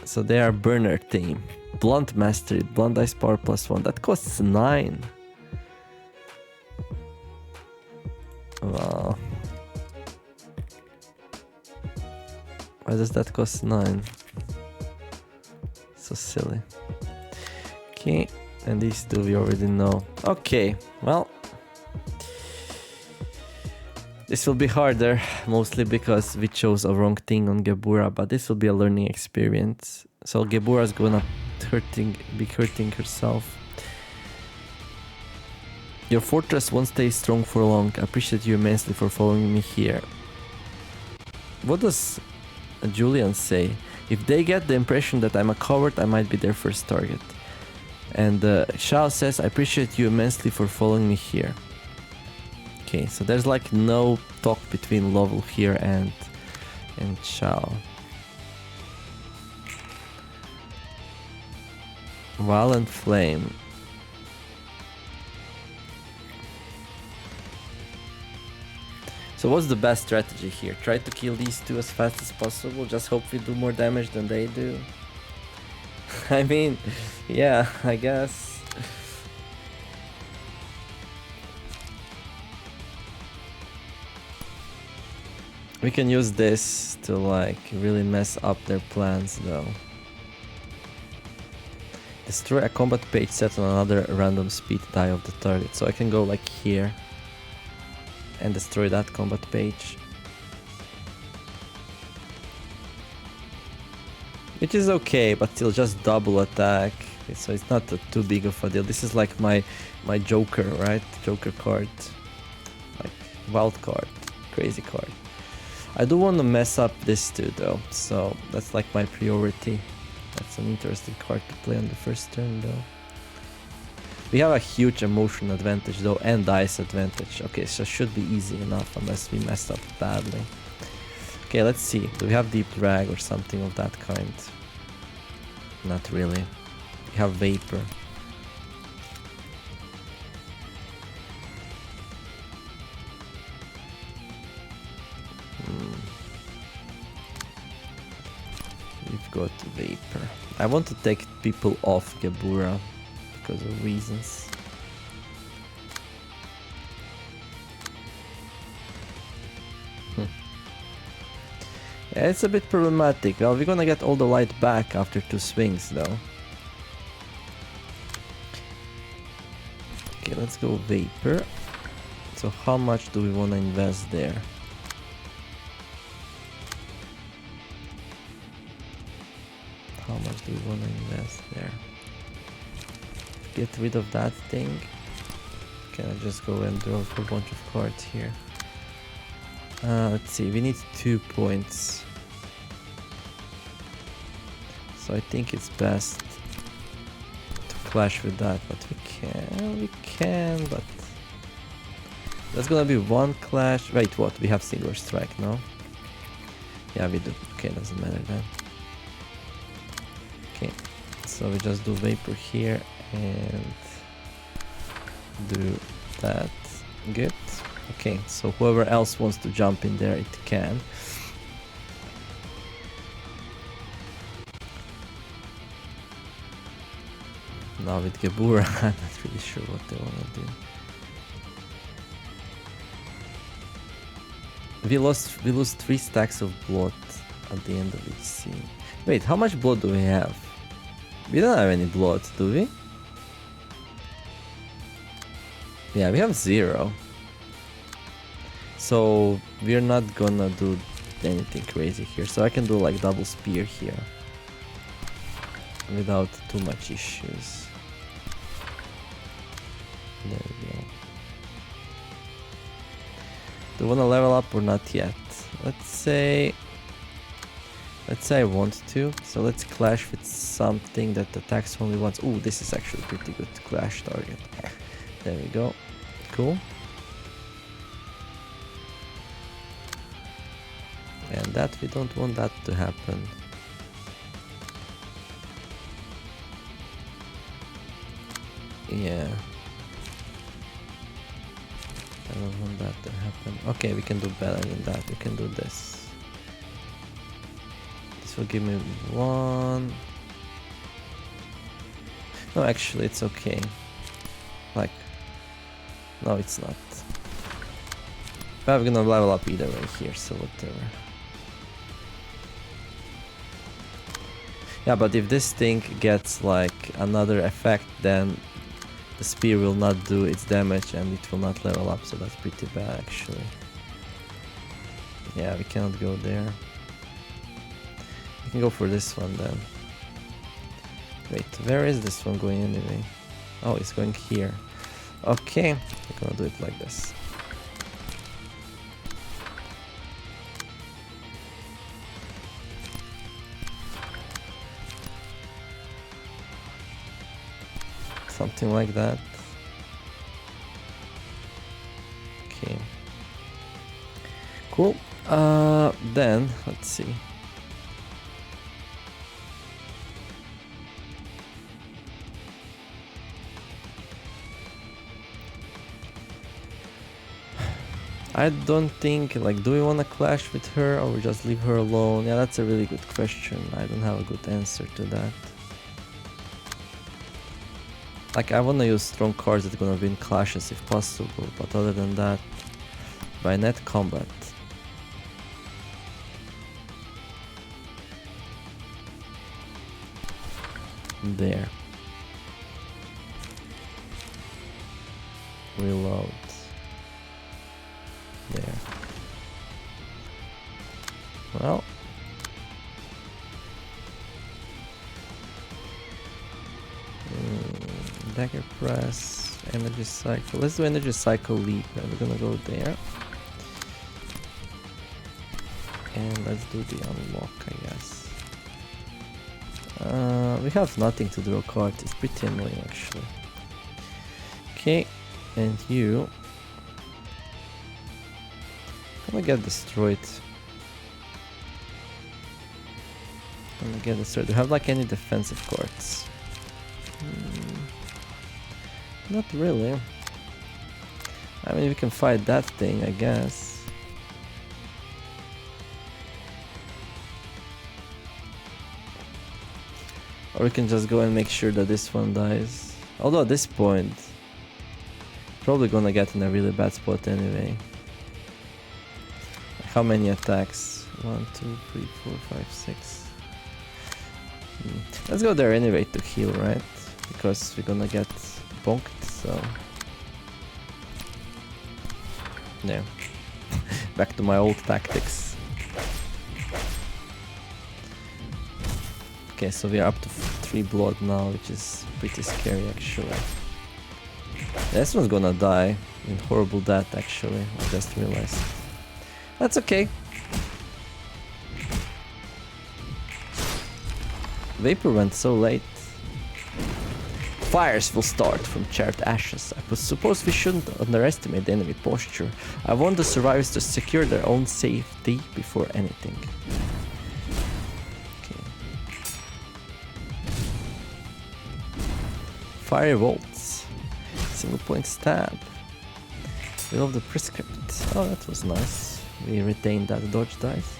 Speaker 1: So they are burner team. Blunt Mastery, Blunt Dice Power +1. That costs 9. Wow. Why does that cost 9? So silly. Okay, and these two we already know. Okay, well. This will be harder, mostly because we chose a wrong thing on Gebura, but this will be a learning experience. So Gebura's gonna be hurting herself. Your fortress won't stay strong for long. I appreciate you immensely for following me here. What does Julian say? If they get the impression that I'm a coward, I might be their first target. And Xiao says, I appreciate you immensely for following me here. Okay, so there's like no talk between Lowel here and Xiao. Violent Flame. So what's the best strategy here? Try to kill these two as fast as possible, just hope we do more damage than they do. I mean, yeah, I guess. We can use this to like really mess up their plans though. Destroy a combat page set on another random speed die of the target. So I can go like here and destroy that combat page. Which is okay, but still just double attack. So it's not too big of a deal. This is like my Joker, right? Joker card. Like wild card. Crazy card. I do want to mess up this too though. So that's like my priority. That's an interesting card to play on the first turn though. We have a huge emotion advantage though and dice advantage. Okay, so should be easy enough unless we messed up badly. Okay, let's see. Do we have deep drag or something of that kind? Not really. We have vapor. We've got vapor. I want to take people off Gebura because of reasons. Yeah, it's a bit problematic. Well, we're gonna get all the light back after 2 swings though. Okay, let's go vapor. So how much do we want to invest there? How much do we want to invest there? Get rid of that thing. Can I just go and draw a bunch of cards here? Let's see, we need 2 points. So I think it's best to clash with that, but we can, but that's gonna be 1 clash. Wait, what? We have singular strike, no? Yeah, we do. Okay, doesn't matter then. Okay, so we just do vapor here and do that. Good. Okay, so whoever else wants to jump in there, it can. Now with Gebura, I'm not really sure what they want to do. We lose 3 stacks of blood at the end of each scene. Wait, how much blood do we have? We don't have any blood, do we? Yeah, we have 0. So we're not gonna do anything crazy here. So I can do like double spear here without too much issues. There we go. Do you wanna level up or not yet? Let's say I want to. So let's clash with something that attacks only once. Ooh, this is actually pretty good clash target. There we go. Cool. And that we don't want that to happen. Yeah. I don't want that to happen. Okay, we can do better than that. We can do this. This will give me 1. No, actually, it's okay. Like, no, it's not. But I'm gonna level up either way here, so whatever. Yeah, but if this thing gets like another effect, then the spear will not do its damage and it will not level up, so that's pretty bad actually. Yeah, we cannot go there. We can go for this one then. Wait, where is this one going anyway? Oh, it's going here. Okay, we're gonna do it like this. Something like that. Okay. Cool. Then let's see. I don't think, like, do we want to clash with her or just leave her alone? Yeah, that's a really good question. I don't have a good answer to that. Like, I want to use strong cards that are gonna win clashes if possible, but other than that, by net combat. There. Reload. There. Well. Dagger press, energy cycle. Let's do energy cycle leap, and we're gonna go there. And let's do the unlock, I guess. We have nothing to draw cards. It's pretty annoying actually. Okay, and you gonna get destroyed. Gonna get destroyed. Do you have like any defensive cards? Not really. I mean, we can fight that thing, I guess. Or we can just go and make sure that this one dies. Although at this point, probably gonna get in a really bad spot anyway. How many attacks? 1, 2, 3, 4, 5, 6. Let's go there anyway to heal, right? Because we're gonna get bonked, so... Yeah. Back to my old tactics. Okay, so we are up to 3 blood now, which is pretty scary actually. This one's gonna die in horrible death actually, I just realized. That's okay. Vapor went so late. Fires will start from charred ashes. I suppose we shouldn't underestimate the enemy posture. I want the survivors to secure their own safety before anything. Okay. Fire bolts. Single point stab. We love the prescript. Oh, that was nice. We retained that dodge dice.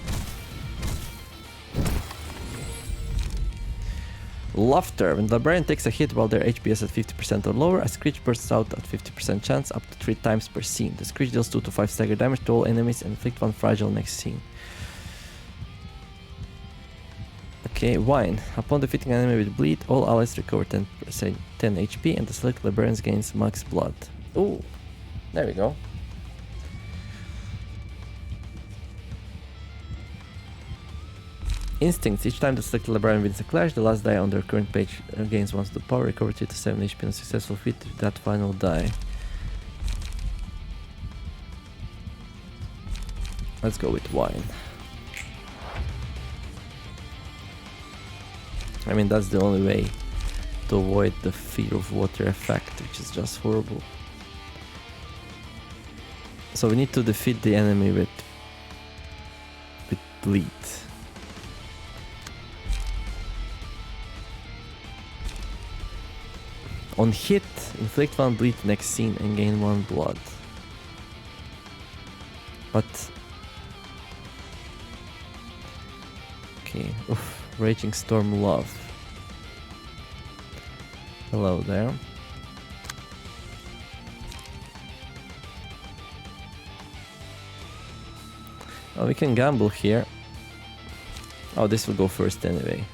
Speaker 1: Laughter. When the librarian takes a hit while their HP is at 50% or lower, a screech bursts out at 50% chance up to 3 times per scene. The screech deals 2 to 5 stagger damage to all enemies and inflict 1 fragile next scene. Okay, Wine. Upon defeating an enemy with bleed, all allies recover 10 HP and the select librarians gains max blood. Ooh, there we go. Instincts. Each time the selected librarian wins a clash, the last die on their current page gains 1 to the power, recover 3 to 7 HP on a successful feat with that final die. Let's go with Wine. I mean, that's the only way to avoid the fear of water effect, which is just horrible. So we need to defeat the enemy with bleed. On hit, inflict 1 bleed next scene and gain 1 blood. But... okay, oof. Raging Storm Love. Hello there. Oh, we can gamble here. Oh, this will go first anyway.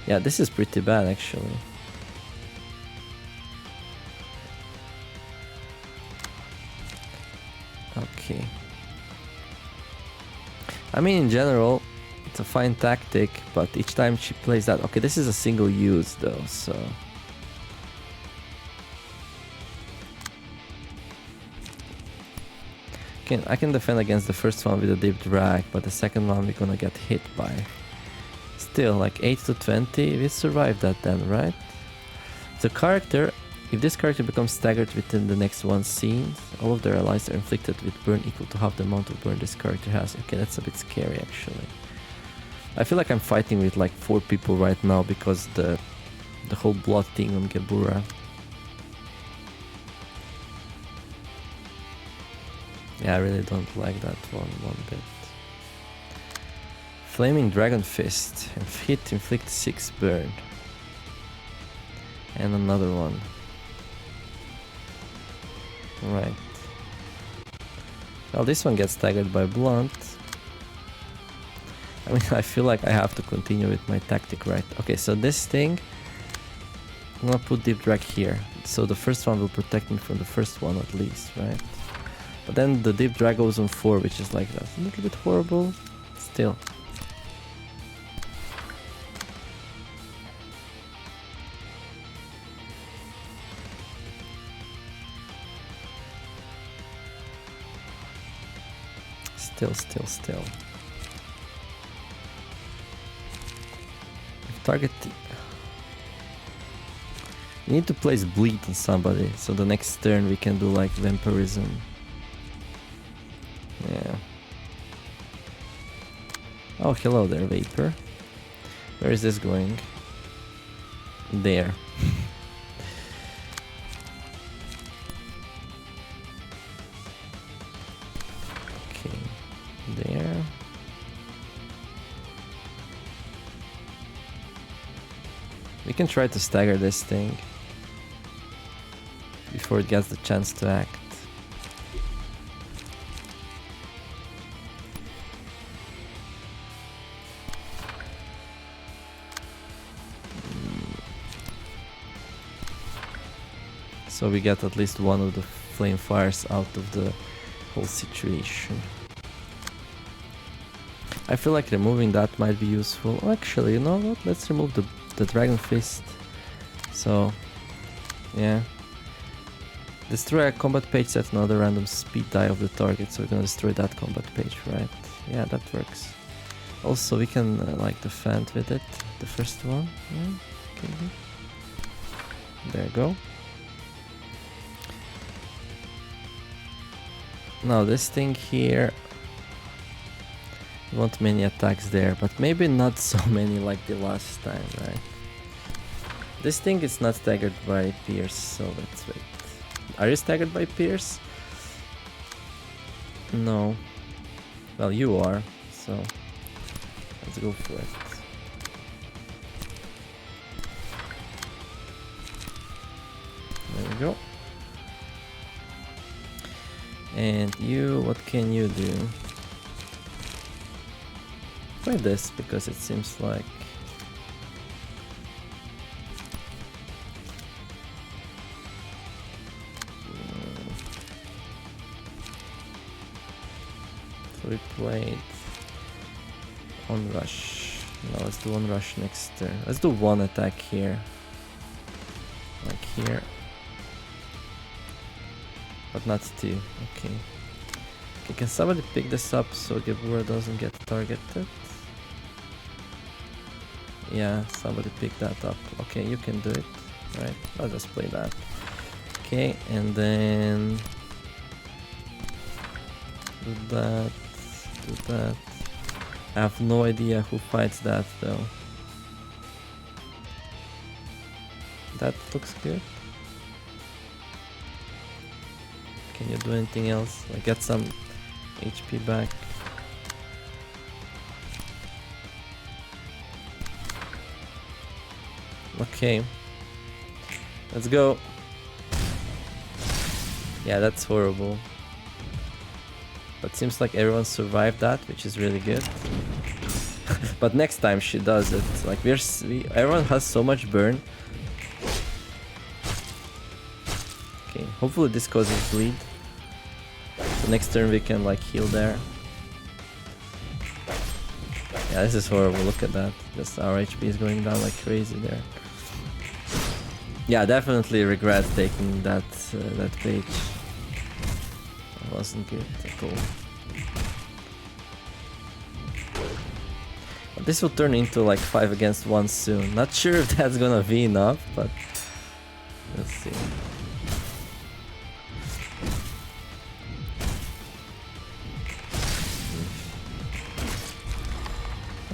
Speaker 1: Yeah, this is pretty bad actually. Okay. I mean, in general, it's a fine tactic, but each time she plays that... okay, this is a single use though, so... okay, I can defend against the first one with a deep drag, but the second one we're gonna get hit by. Still, like 8 to 20, we survived that then, right? The character... if this character becomes staggered within the next 1 scene, all of their allies are inflicted with burn equal to half the amount of burn this character has. Okay, that's a bit scary actually. I feel like I'm fighting with like 4 people right now because the whole blood thing on Gebura. Yeah, I really don't like that one bit. Flaming Dragon Fist. Hit, inflict 6 burn. And another one. Right. Well, this one gets staggered by blunt. I mean, I feel like I have to continue with my tactic, right? Okay, so this thing, I'm gonna put deep drag here. So the first one will protect me from the first one at least, right? But then the deep drag goes on 4, which is like that. A little bit horrible, still. Still. Target. You need to place bleed on somebody, so the next turn we can do like vampirism. Yeah. Oh, hello there, Vapor. Where is this going? There. Okay, there. We can try to stagger this thing before it gets the chance to act. So we get at least one of the flame fires out of the whole situation. I feel like removing that might be useful. Actually, you know what? Let's remove the Dragon Fist. So, yeah. Destroy a combat page, set another random speed die of the target. So we're gonna destroy that combat page, right? Yeah, that works. Also, we can like defend with it. The first one. Yeah, okay. There you go. Now this thing here. We want many attacks there, but maybe not so many like the last time, right? This thing is not staggered by Pierce, so let's wait. Are you staggered by Pierce? No. Well, you are, so let's go for it. we go. And you, what can you do? Try this, because it seems like... So we played on rush. No, let's do one rush next turn. Let's do one attack here. Like here. But not two. Okay. Okay, can somebody pick this up so Gebura doesn't get targeted? Yeah, somebody pick that up. Okay, you can do it. Right, I'll just play that. Okay, and then... do that. Do that. I have no idea who fights that though. That looks good. Can you do anything else? Like get some HP back. Okay. Let's go. Yeah, that's horrible. But seems like everyone survived that, which is really good. But next time she does it. Like everyone has so much burn. Okay, hopefully this causes bleed. So next turn we can like heal there. Yeah, this is horrible, look at that. Just our HP is going down like crazy there. Yeah, definitely regret taking that that page. It wasn't good at all. But this will turn into like 5 against 1 soon. Not sure if that's gonna be enough, but let's see.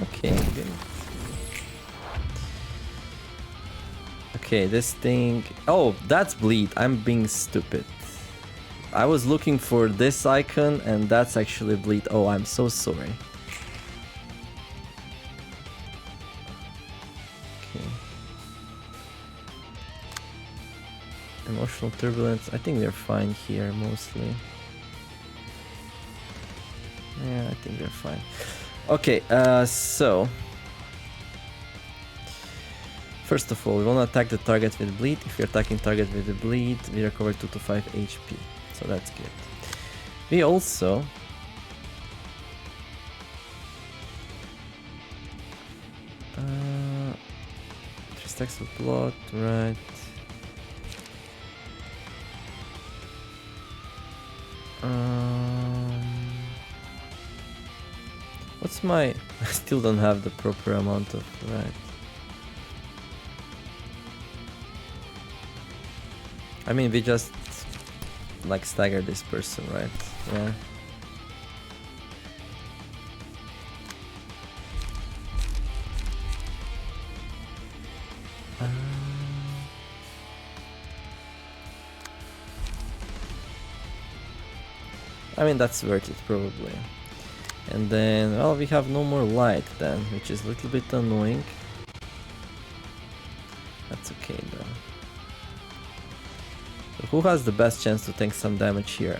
Speaker 1: Okay, good. Okay, this thing... Oh, that's bleed. I'm being stupid. I was looking for this icon and that's actually bleed. Oh, I'm so sorry. Okay. Emotional turbulence. I think they're fine here mostly. Yeah, I think they're fine. Okay, so... First of all, we want to attack the target with bleed. If you're attacking target with the bleed, we recover 2 to 5 HP. So that's good. We also... 3 stacks of blood, right. What's my... I still don't have the proper amount of... Right. I mean, we just like stagger this person, right? Yeah. I mean, that's worth it probably. And then, well, we have no more light then, which is a little bit annoying. That's okay though. Who has the best chance to take some damage here?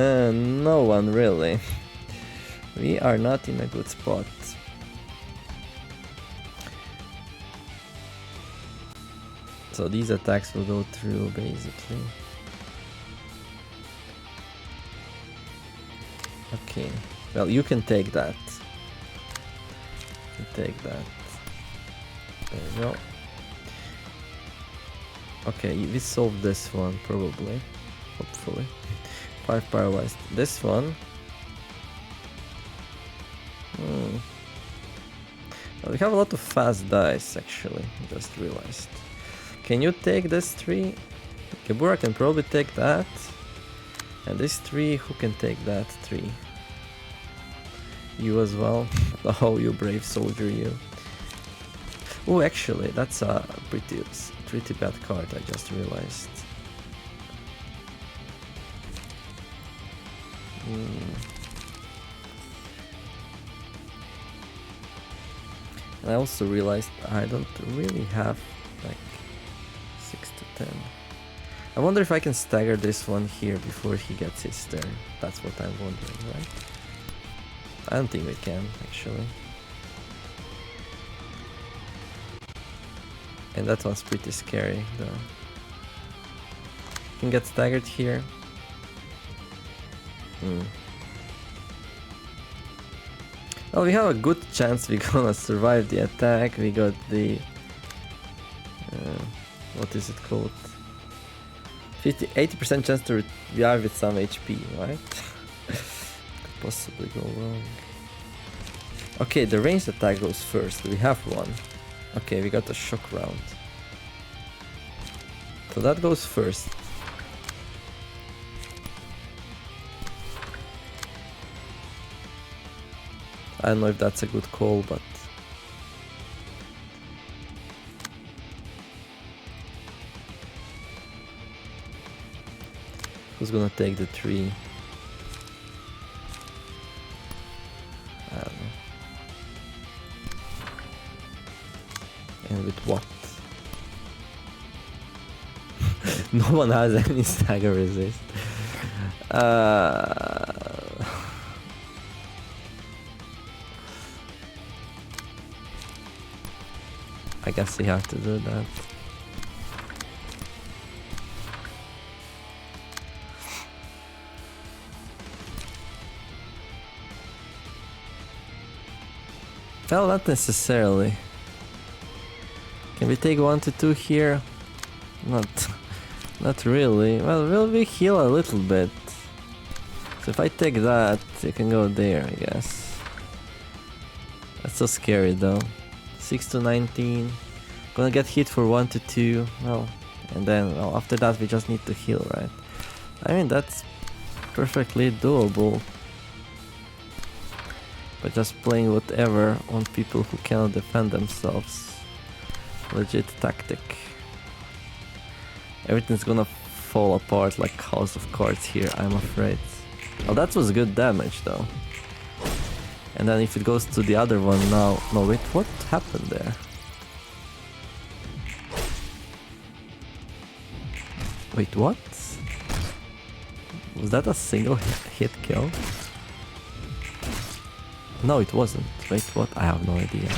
Speaker 1: No one really. We are not in a good spot. So these attacks will go through basically. Okay, well you can take that. You take that. There you go. Okay, we solved this one probably, hopefully. 5 paralyzed. This one. Well, we have a lot of fast dice actually, just realized. Can you take this 3? Gebura can probably take that. And this 3, who can take that 3? You as well. Oh, you brave soldier, you. Oh, actually, that's a pretty bad card, I just realized. And I also realized I don't really have like 6 to 10. I wonder if I can stagger this one here before he gets his turn. That's what I'm wondering, right? I don't think we can, actually. And that one's pretty scary, though. Can get staggered here. Well, we have a good chance we're gonna survive the attack. We got the... what is it called? 80% chance to revive with some HP, right? Could possibly go wrong. Okay, the ranged attack goes first. We have one. Okay, we got a shock round. So that goes first. I don't know if that's a good call, but... Who's gonna take the 3? I don't know. And with what? No one has any stagger resist. I guess we have to do that. Well, not necessarily. Can we take 1 to 2 here? Not really. Well, will we heal a little bit? So if I take that, you can go there, I guess. That's so scary though. 6 to 19. Gonna get hit for 1 to 2. Well, and then well, after that we just need to heal, right? I mean, that's perfectly doable. But just playing whatever on people who cannot defend themselves. Legit tactic. Everything's gonna fall apart like House of Cards here, I'm afraid. Oh, that was good damage though. And then if it goes to the other one now... No, wait, what happened there? Wait, what? Was that a single hit kill? No, it wasn't. Wait, what? I have no idea.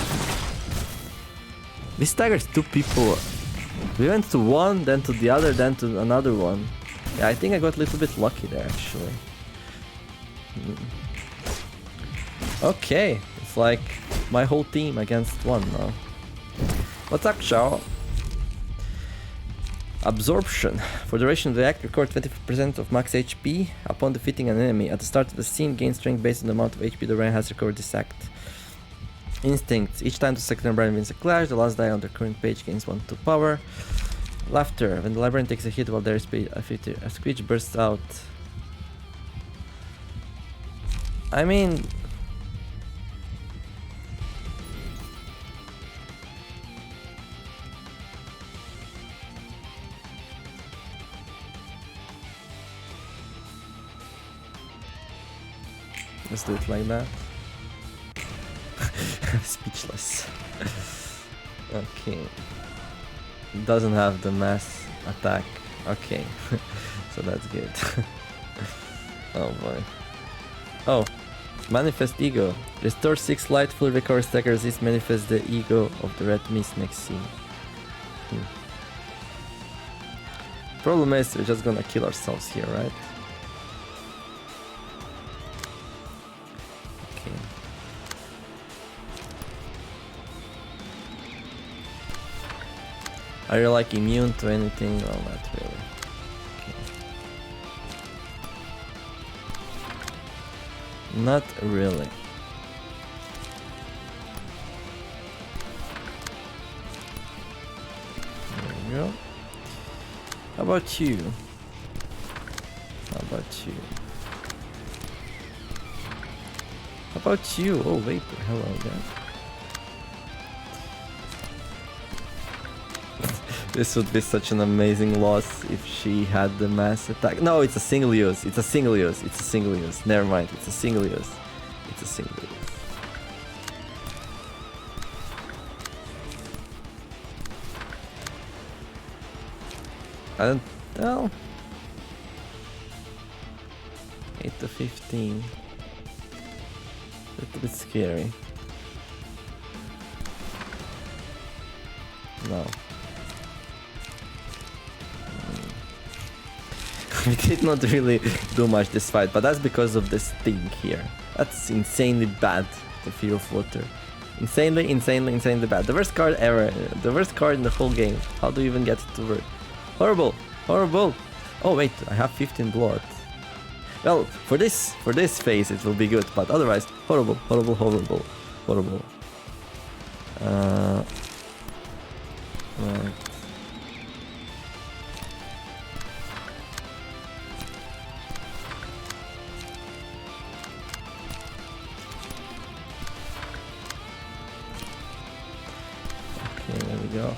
Speaker 1: We staggered 2 people. We went to one, then to the other, then to another one. Yeah, I think I got a little bit lucky there, actually. Okay, it's like my whole team against one now. What's up, Xiao? Absorption. For duration of the act, record 20% of max HP upon defeating an enemy. At the start of the scene, gain strength based on the amount of HP the librarian has recovered this act. Instincts. Each time the second librarian wins a clash, the last die on the current page gains 1 to power. Laughter. When the librarian takes a hit while there is a screech bursts out. I mean... Let's do it like that. Speechless. Okay. Doesn't have the mass attack. Okay. So that's good. Oh boy. Oh. Manifest ego. Restore 6 light, fully recover stagger resist, manifest the ego of the red mist next scene. Problem is we're just gonna kill ourselves here, right? Are you like immune to anything? Well, not really. Okay. Not really. There we go. How about you? How about you? How about you? Oh, Vapor. Hello there. This would be such an amazing loss if she had the mass attack. No, it's a single use. It's a single use. It's a single use. Never mind. It's a single use. It's a single use. I don't know. 8 to 15. A little bit scary. No. We did not really do much this fight, but that's because of this thing here. That's insanely bad, the Fear of Water. Insanely bad. The worst card ever. The worst card in the whole game. How do you even get it to work? Horrible. Horrible. Oh wait, I have 15 blood. Well, for this phase it will be good, but otherwise, horrible. Right. Okay, there we go.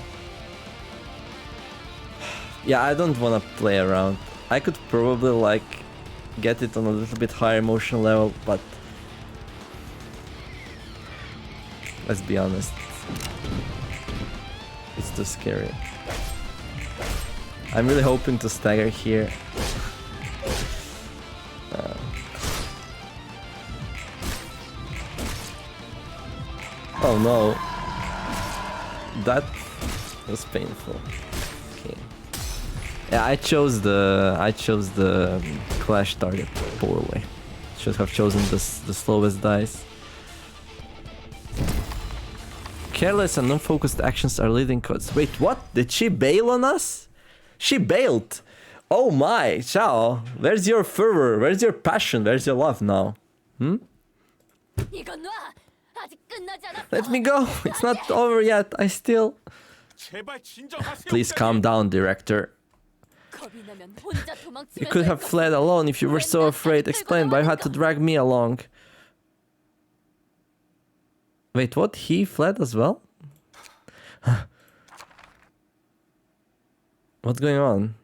Speaker 1: Yeah, I don't want to play around. I could probably like get it on a little bit higher emotion level, but let's be honest, it's too scary. I'm really hoping to stagger here. Oh no, that was painful. Okay. Yeah, I chose the clash target poorly. Should have chosen the slowest dice. Careless and unfocused actions are leading codes. Wait, what? Did she bail on us? She bailed! Oh my, Xiao! Where's your fervor? Where's your passion? Where's your love now? Hmm? Let me go! It's not over yet, I still... Please calm down, director. You could have fled alone if you were so afraid. Explain why you had to drag me along. Wait, what? He fled as well? What's going on?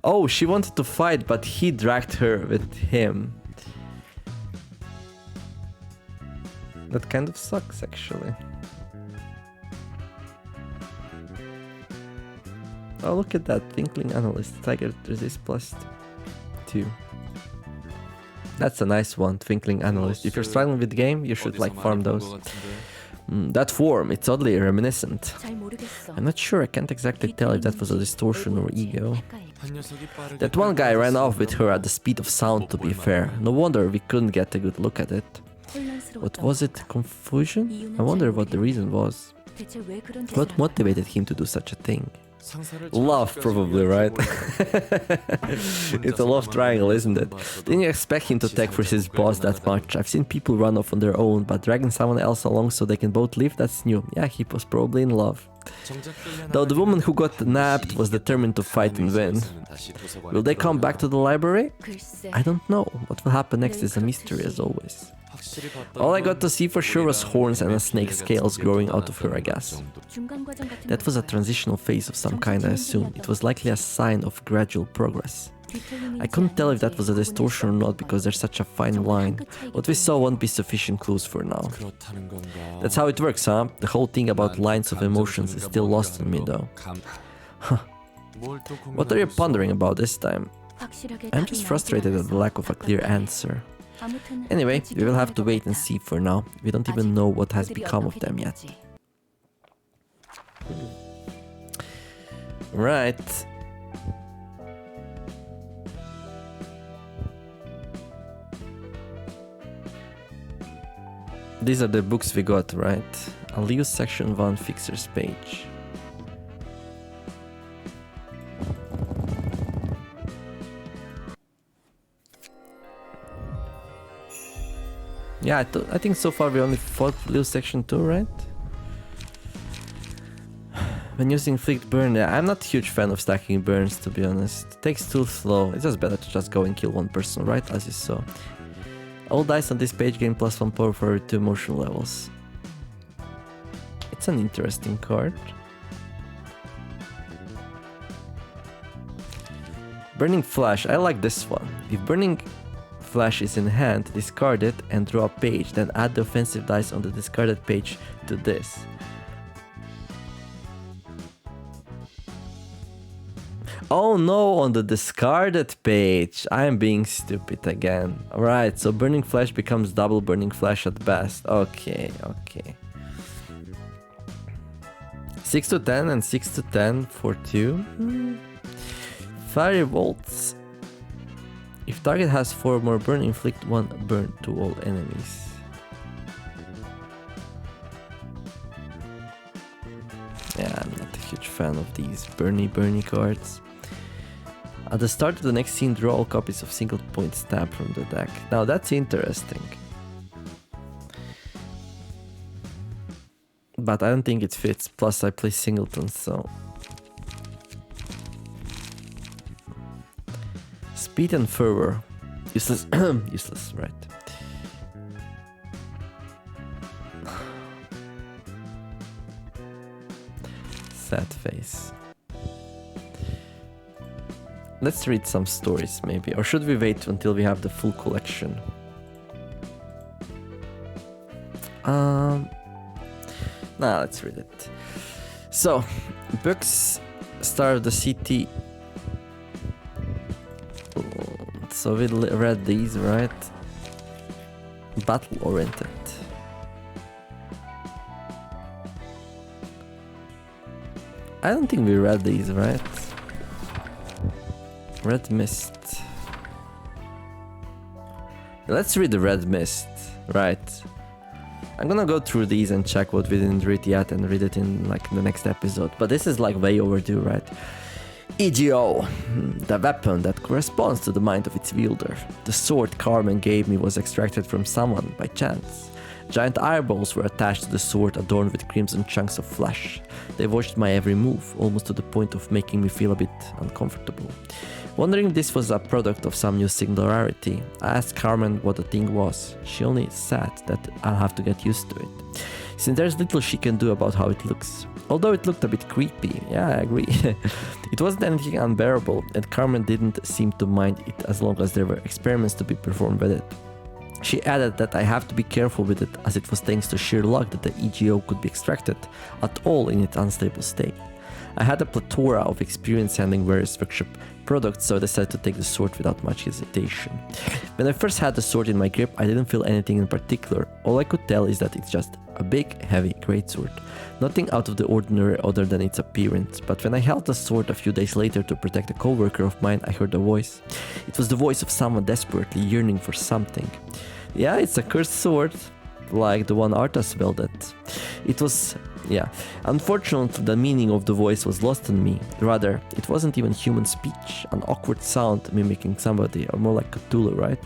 Speaker 1: Oh, she wanted to fight, but he dragged her with him. That kind of sucks, actually. Oh, look at that. Twinkling Analyst. Tiger resist +2. That's a nice one, Twinkling Analyst. If you're struggling with the game, you should like farm those. That form, it's oddly reminiscent. I'm not sure, I can't exactly tell if that was a distortion or ego. That one guy ran off with her at the speed of sound, to be fair. No wonder we couldn't get a good look at it. What was it? Confusion? I wonder what the reason was. What motivated him to do such a thing? Love, probably, right? It's a love triangle, isn't it? Didn't you expect him to take for his boss that much? I've seen people run off on their own, but dragging someone else along so they can both live, that's new. Yeah, he was probably in love. Though the woman who got nabbed was determined to fight and win. Will they come back to the library? I don't know. What will happen next is a mystery, as always. All I got to see for sure was horns and a snake's scales growing out of her, I guess. That was a transitional phase of some kind, I assume. It was likely a sign of gradual progress. I couldn't tell if that was a distortion or not because there's such a fine line. What we saw won't be sufficient clues for now. That's how it works, huh? The whole thing about lines of emotions is still lost on me, though. Huh. What are you pondering about this time? I'm just frustrated at the lack of a clear answer. Anyway, we will have to wait and see for now. We don't even know what has become of them yet. Right. These are the books we got, right? I'll leave section 1 fixers page. Yeah, I think so far we only fought Blue Section 2, right? When using Flicked Burn, yeah, I'm not a huge fan of stacking burns, to be honest. It takes too slow. It's just better to just go and kill one person, right? As you saw. All dice on this page gain +1 power for 2 emotion levels. It's an interesting card. Burning Flash, I like this one. If Burning Flash is in hand, discard it and draw a page, then add the offensive dice on the discarded page to this. Oh no, on the discarded page. I am being stupid again. Alright, so burning flesh becomes double burning flesh at best. Okay. 6 to 10 and 6 to 10 for 2. Fiery bolts. If target has 4 more burn, inflict 1 burn to all enemies. Yeah, I'm not a huge fan of these burny cards. At the start of the next scene, draw all copies of single point stab from the deck. Now that's interesting. But I don't think it fits, plus I play singletons, so... Speed and fervor. Useless, useless, right. Sad face. Let's read some stories, maybe. Or should we wait until we have the full collection? Nah, let's read it. So, books, Star of the City. So we read these, right? Battle oriented. I don't think we read these, right? Red Mist. Let's read the Red Mist, right? I'm gonna go through these and check what we didn't read yet and read it in like the next episode. But this is like way overdue, right? EGO, the weapon that corresponds to the mind of its wielder. The sword Carmen gave me was extracted from someone by chance. Giant eyeballs were attached to the sword, adorned with crimson chunks of flesh. They watched my every move, almost to the point of making me feel a bit uncomfortable. Wondering if this was a product of some new singularity, I asked Carmen what the thing was. She only said that I'll have to get used to it, since there's little she can do about how it looks. Although it looked a bit creepy, yeah, I agree. It wasn't anything unbearable, and Carmen didn't seem to mind it as long as there were experiments to be performed with it. She added that I have to be careful with it, as it was thanks to sheer luck that the EGO could be extracted at all in its unstable state. I had a plethora of experience handling various workshop products, so I decided to take the sword without much hesitation. When I first had the sword in my grip, I didn't feel anything in particular. All I could tell is that it's just a big, heavy greatsword. Nothing out of the ordinary other than its appearance, but when I held the sword a few days later to protect a co-worker of mine, I heard a voice. It was the voice of someone desperately yearning for something. Yeah, it's a cursed sword, like the one Arthas wielded. It was... yeah. Unfortunately, the meaning of the voice was lost on me. Rather, it wasn't even human speech, an awkward sound mimicking somebody, or more like Cthulhu, right?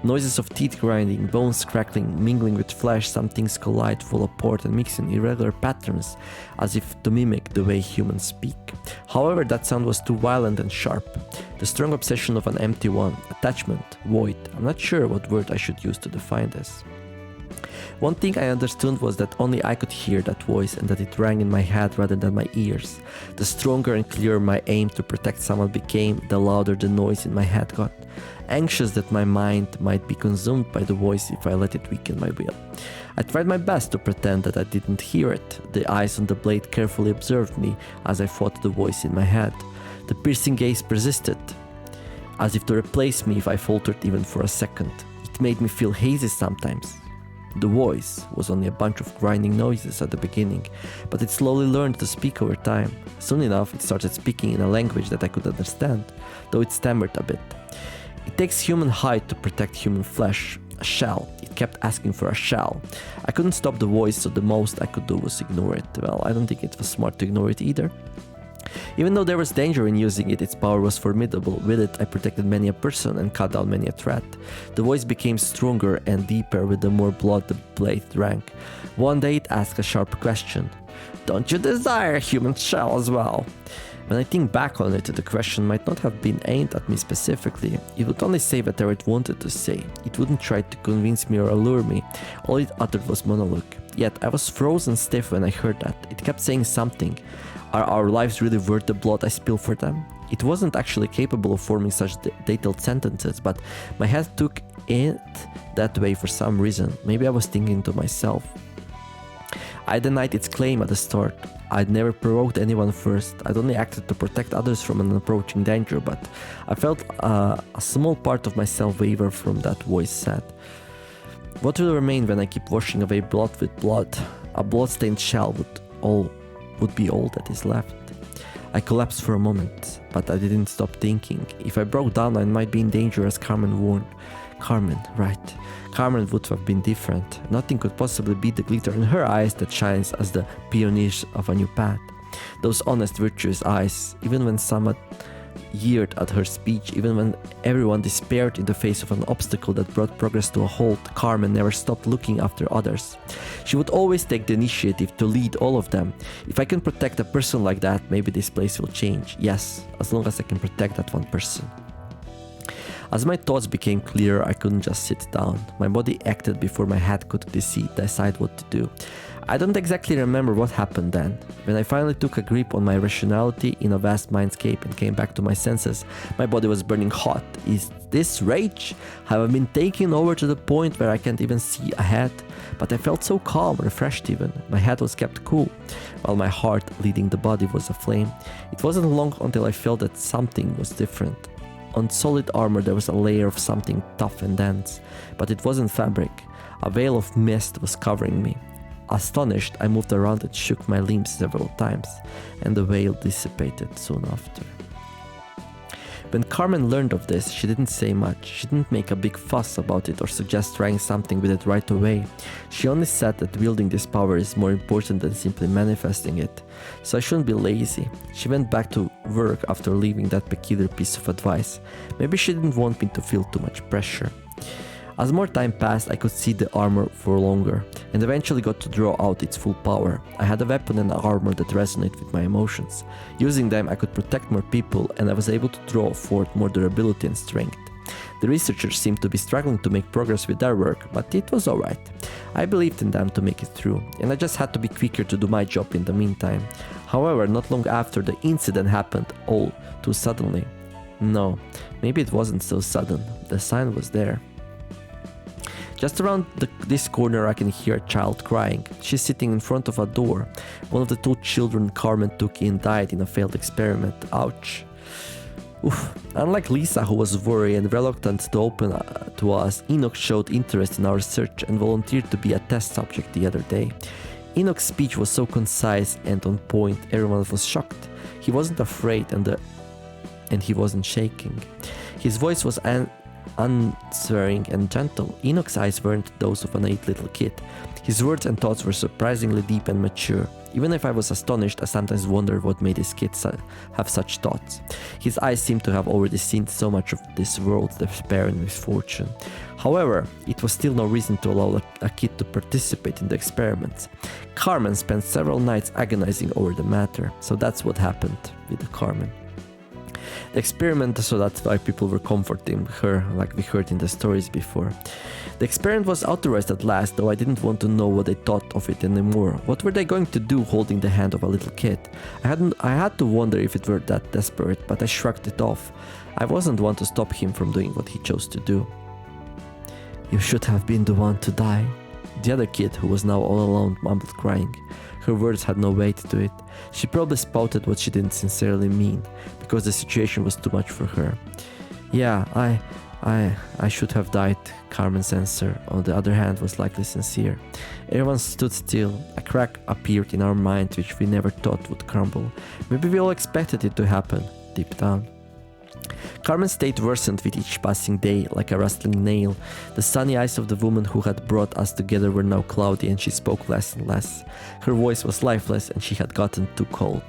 Speaker 1: Noises of teeth grinding, bones crackling, mingling with flesh, some things collide, fall apart, and mix in irregular patterns, as if to mimic the way humans speak. However, that sound was too violent and sharp. The strong obsession of an empty one, attachment, void. I'm not sure what word I should use to define this. One thing I understood was that only I could hear that voice and that it rang in my head rather than my ears. The stronger and clearer my aim to protect someone became, the louder the noise in my head got. Anxious that my mind might be consumed by the voice if I let it weaken my will. I tried my best to pretend that I didn't hear it. The eyes on the blade carefully observed me as I fought the voice in my head. The piercing gaze persisted, as if to replace me if I faltered even for a second. It made me feel hazy sometimes. The voice was only a bunch of grinding noises at the beginning, but it slowly learned to speak over time. Soon enough, it started speaking in a language that I could understand, though it stammered a bit. It takes human hide to protect human flesh. A shell. It kept asking for a shell. I couldn't stop the voice, so the most I could do was ignore it. Well, I don't think it was smart to ignore it either. Even though there was danger in using it, its power was formidable. With it, I protected many a person and cut down many a threat. The voice became stronger and deeper with the more blood the blade drank. One day it asked a sharp question. Don't you desire a human shell as well? When I think back on it, the question might not have been aimed at me specifically. It would only say whatever it wanted to say. It wouldn't try to convince me or allure me. All it uttered was monologue. Yet I was frozen stiff when I heard that. It kept saying something. Are our lives really worth the blood I spill for them? It wasn't actually capable of forming such detailed sentences, but my head took it that way for some reason. Maybe I was thinking to myself. I denied its claim at the start. I'd never provoked anyone first. I'd only acted to protect others from an approaching danger, but I felt a small part of myself waver from that voice said. What will remain when I keep washing away blood with blood? A blood-stained shell would be all that is left. I collapsed for a moment, but I didn't stop thinking. If I broke down, I might be in danger, as Carmen warned. Carmen, right. Carmen would have been different. Nothing could possibly beat the glitter in her eyes that shines as the pioneers of a new path. Those honest, virtuous eyes, even when someone jeered at her speech, even when everyone despaired in the face of an obstacle that brought progress to a halt, Carmen never stopped looking after others. She would always take the initiative to lead all of them. If I can protect a person like that, maybe this place will change. Yes, as long as I can protect that one person. As my thoughts became clearer, I couldn't just sit down. My body acted before my head could decide what to do. I don't exactly remember what happened then. When I finally took a grip on my rationality in a vast mindscape and came back to my senses, my body was burning hot. Is this rage? Have I been taken over to the point where I can't even see ahead? But I felt so calm, refreshed even. My head was kept cool, while my heart, leading the body, was aflame. It wasn't long until I felt that something was different. On solid armor there was a layer of something tough and dense, but it wasn't fabric. A veil of mist was covering me. Astonished, I moved around and shook my limbs several times, and the veil dissipated soon after. When Carmen learned of this, she didn't say much. She didn't make a big fuss about it or suggest trying something with it right away. She only said that wielding this power is more important than simply manifesting it, so I shouldn't be lazy. She went back to work after leaving that peculiar piece of advice. Maybe she didn't want me to feel too much pressure. As more time passed, I could see the armor for longer, and eventually got to draw out its full power. I had a weapon and an armor that resonated with my emotions. Using them, I could protect more people, and I was able to draw forth more durability and strength. The researchers seemed to be struggling to make progress with their work, but it was alright. I believed in them to make it through, and I just had to be quicker to do my job in the meantime. However, not long after, the incident happened all too suddenly. No, maybe it wasn't so sudden. The sign was there. Just around this corner I can hear a child crying. She's sitting in front of a door. One of the two children Carmen took in died in a failed experiment. Ouch. Oof. Unlike Lisa, who was worried and reluctant to open to us, Enoch showed interest in our research and volunteered to be a test subject the other day. Enoch's speech was so concise and on point, everyone was shocked. He wasn't afraid and he wasn't shaking. His voice was unswearing and gentle. Enoch's eyes weren't those of an 8 little kid. His words and thoughts were surprisingly deep and mature. Even if I was astonished, I sometimes wondered what made his kids have such thoughts. His eyes seemed to have already seen so much of this world's despair and misfortune. However, it was still no reason to allow a kid to participate in the experiments. Carmen spent several nights agonizing over the matter, so that's what happened with Carmen. The experiment, so that's why people were comforting her, like we heard in the stories before. The experiment was authorized at last, though I didn't want to know what they thought of it anymore. What were they going to do holding the hand of a little kid? I had to wonder if it were that desperate, but I shrugged it off. I wasn't one to stop him from doing what he chose to do. You should have been the one to die. The other kid, who was now all alone, mumbled, crying. Her words had no weight to it. She probably spouted what she didn't sincerely mean, because the situation was too much for her. Yeah, I should have died, Carmen's answer, on the other hand, was likely sincere. Everyone stood still. A crack appeared in our minds which we never thought would crumble. Maybe we all expected it to happen, deep down. Carmen's state worsened with each passing day, like a rustling nail. The sunny eyes of the woman who had brought us together were now cloudy, and she spoke less and less. Her voice was lifeless, and she had gotten too cold.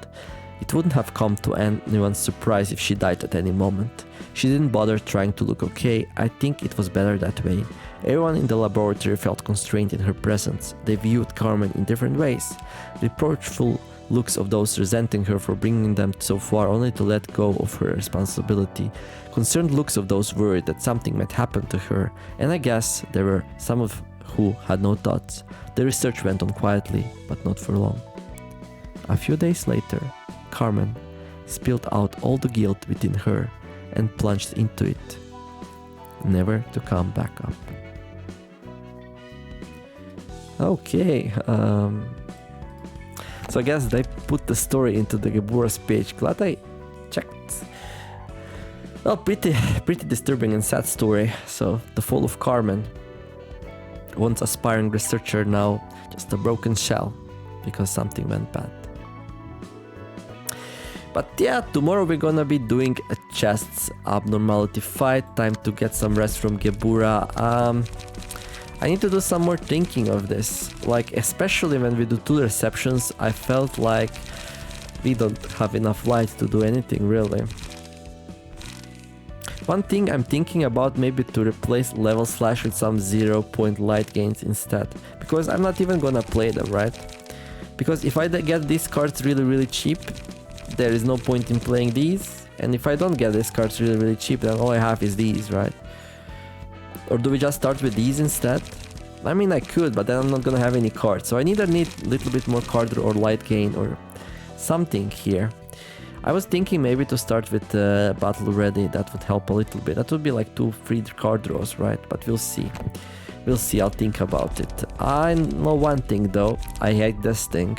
Speaker 1: It wouldn't have come to anyone's surprise if she died at any moment. She didn't bother trying to look okay. I think it was better that way. Everyone in the laboratory felt constrained in her presence. They viewed Carmen in different ways. Reproachful looks of those resenting her for bringing them so far only to let go of her responsibility. Concerned looks of those worried that something might happen to her. And I guess there were some of who had no thoughts. The research went on quietly, but not for long. A few days later, Carmen spilled out all the guilt within her and plunged into it, never to come back up. So I guess they put the story into the Gebura's page. Glad I checked. Well, pretty disturbing and sad story. So the fall of Carmen. Once aspiring researcher, now just a broken shell because something went bad. But yeah, tomorrow we're gonna be doing a chests abnormality fight. Time to get some rest from Gebura. I need to do some more thinking of this. Like, especially when we do 2 receptions, I felt like we don't have enough light to do anything really. One thing I'm thinking about, maybe to replace level slash with some 0-point light gains instead. Because I'm not even gonna play them, right? Because if I get these cards really cheap, there is no point in playing these. And if I don't get these cards really cheap, then all I have is these, right? Or do we just start with these instead? I mean, I could, but then I'm not gonna have any cards. So I either need a little bit more card or light gain or something here. I was thinking maybe to start with Battle Ready. That would help a little bit. That would be like 2 free card draws, right? But we'll see. We'll see, I'll think about it. I know one thing though. I hate this thing.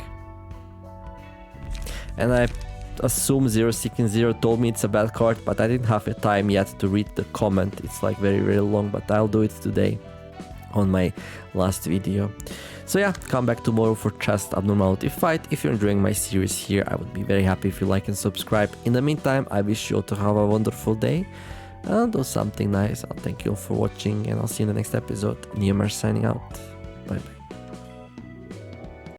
Speaker 1: And I assume 060 told me it's a bad card, but I didn't have the time yet to read the comment. It's like very long, but I'll do it today on my last video. So yeah, come back tomorrow for chest abnormality fight. If you're enjoying my series here, I would be very happy if you like and subscribe. In the meantime, I wish you all to have a wonderful day and do something nice. I'll thank you all for watching and I'll see you in the next episode. Neomar signing out. Bye bye.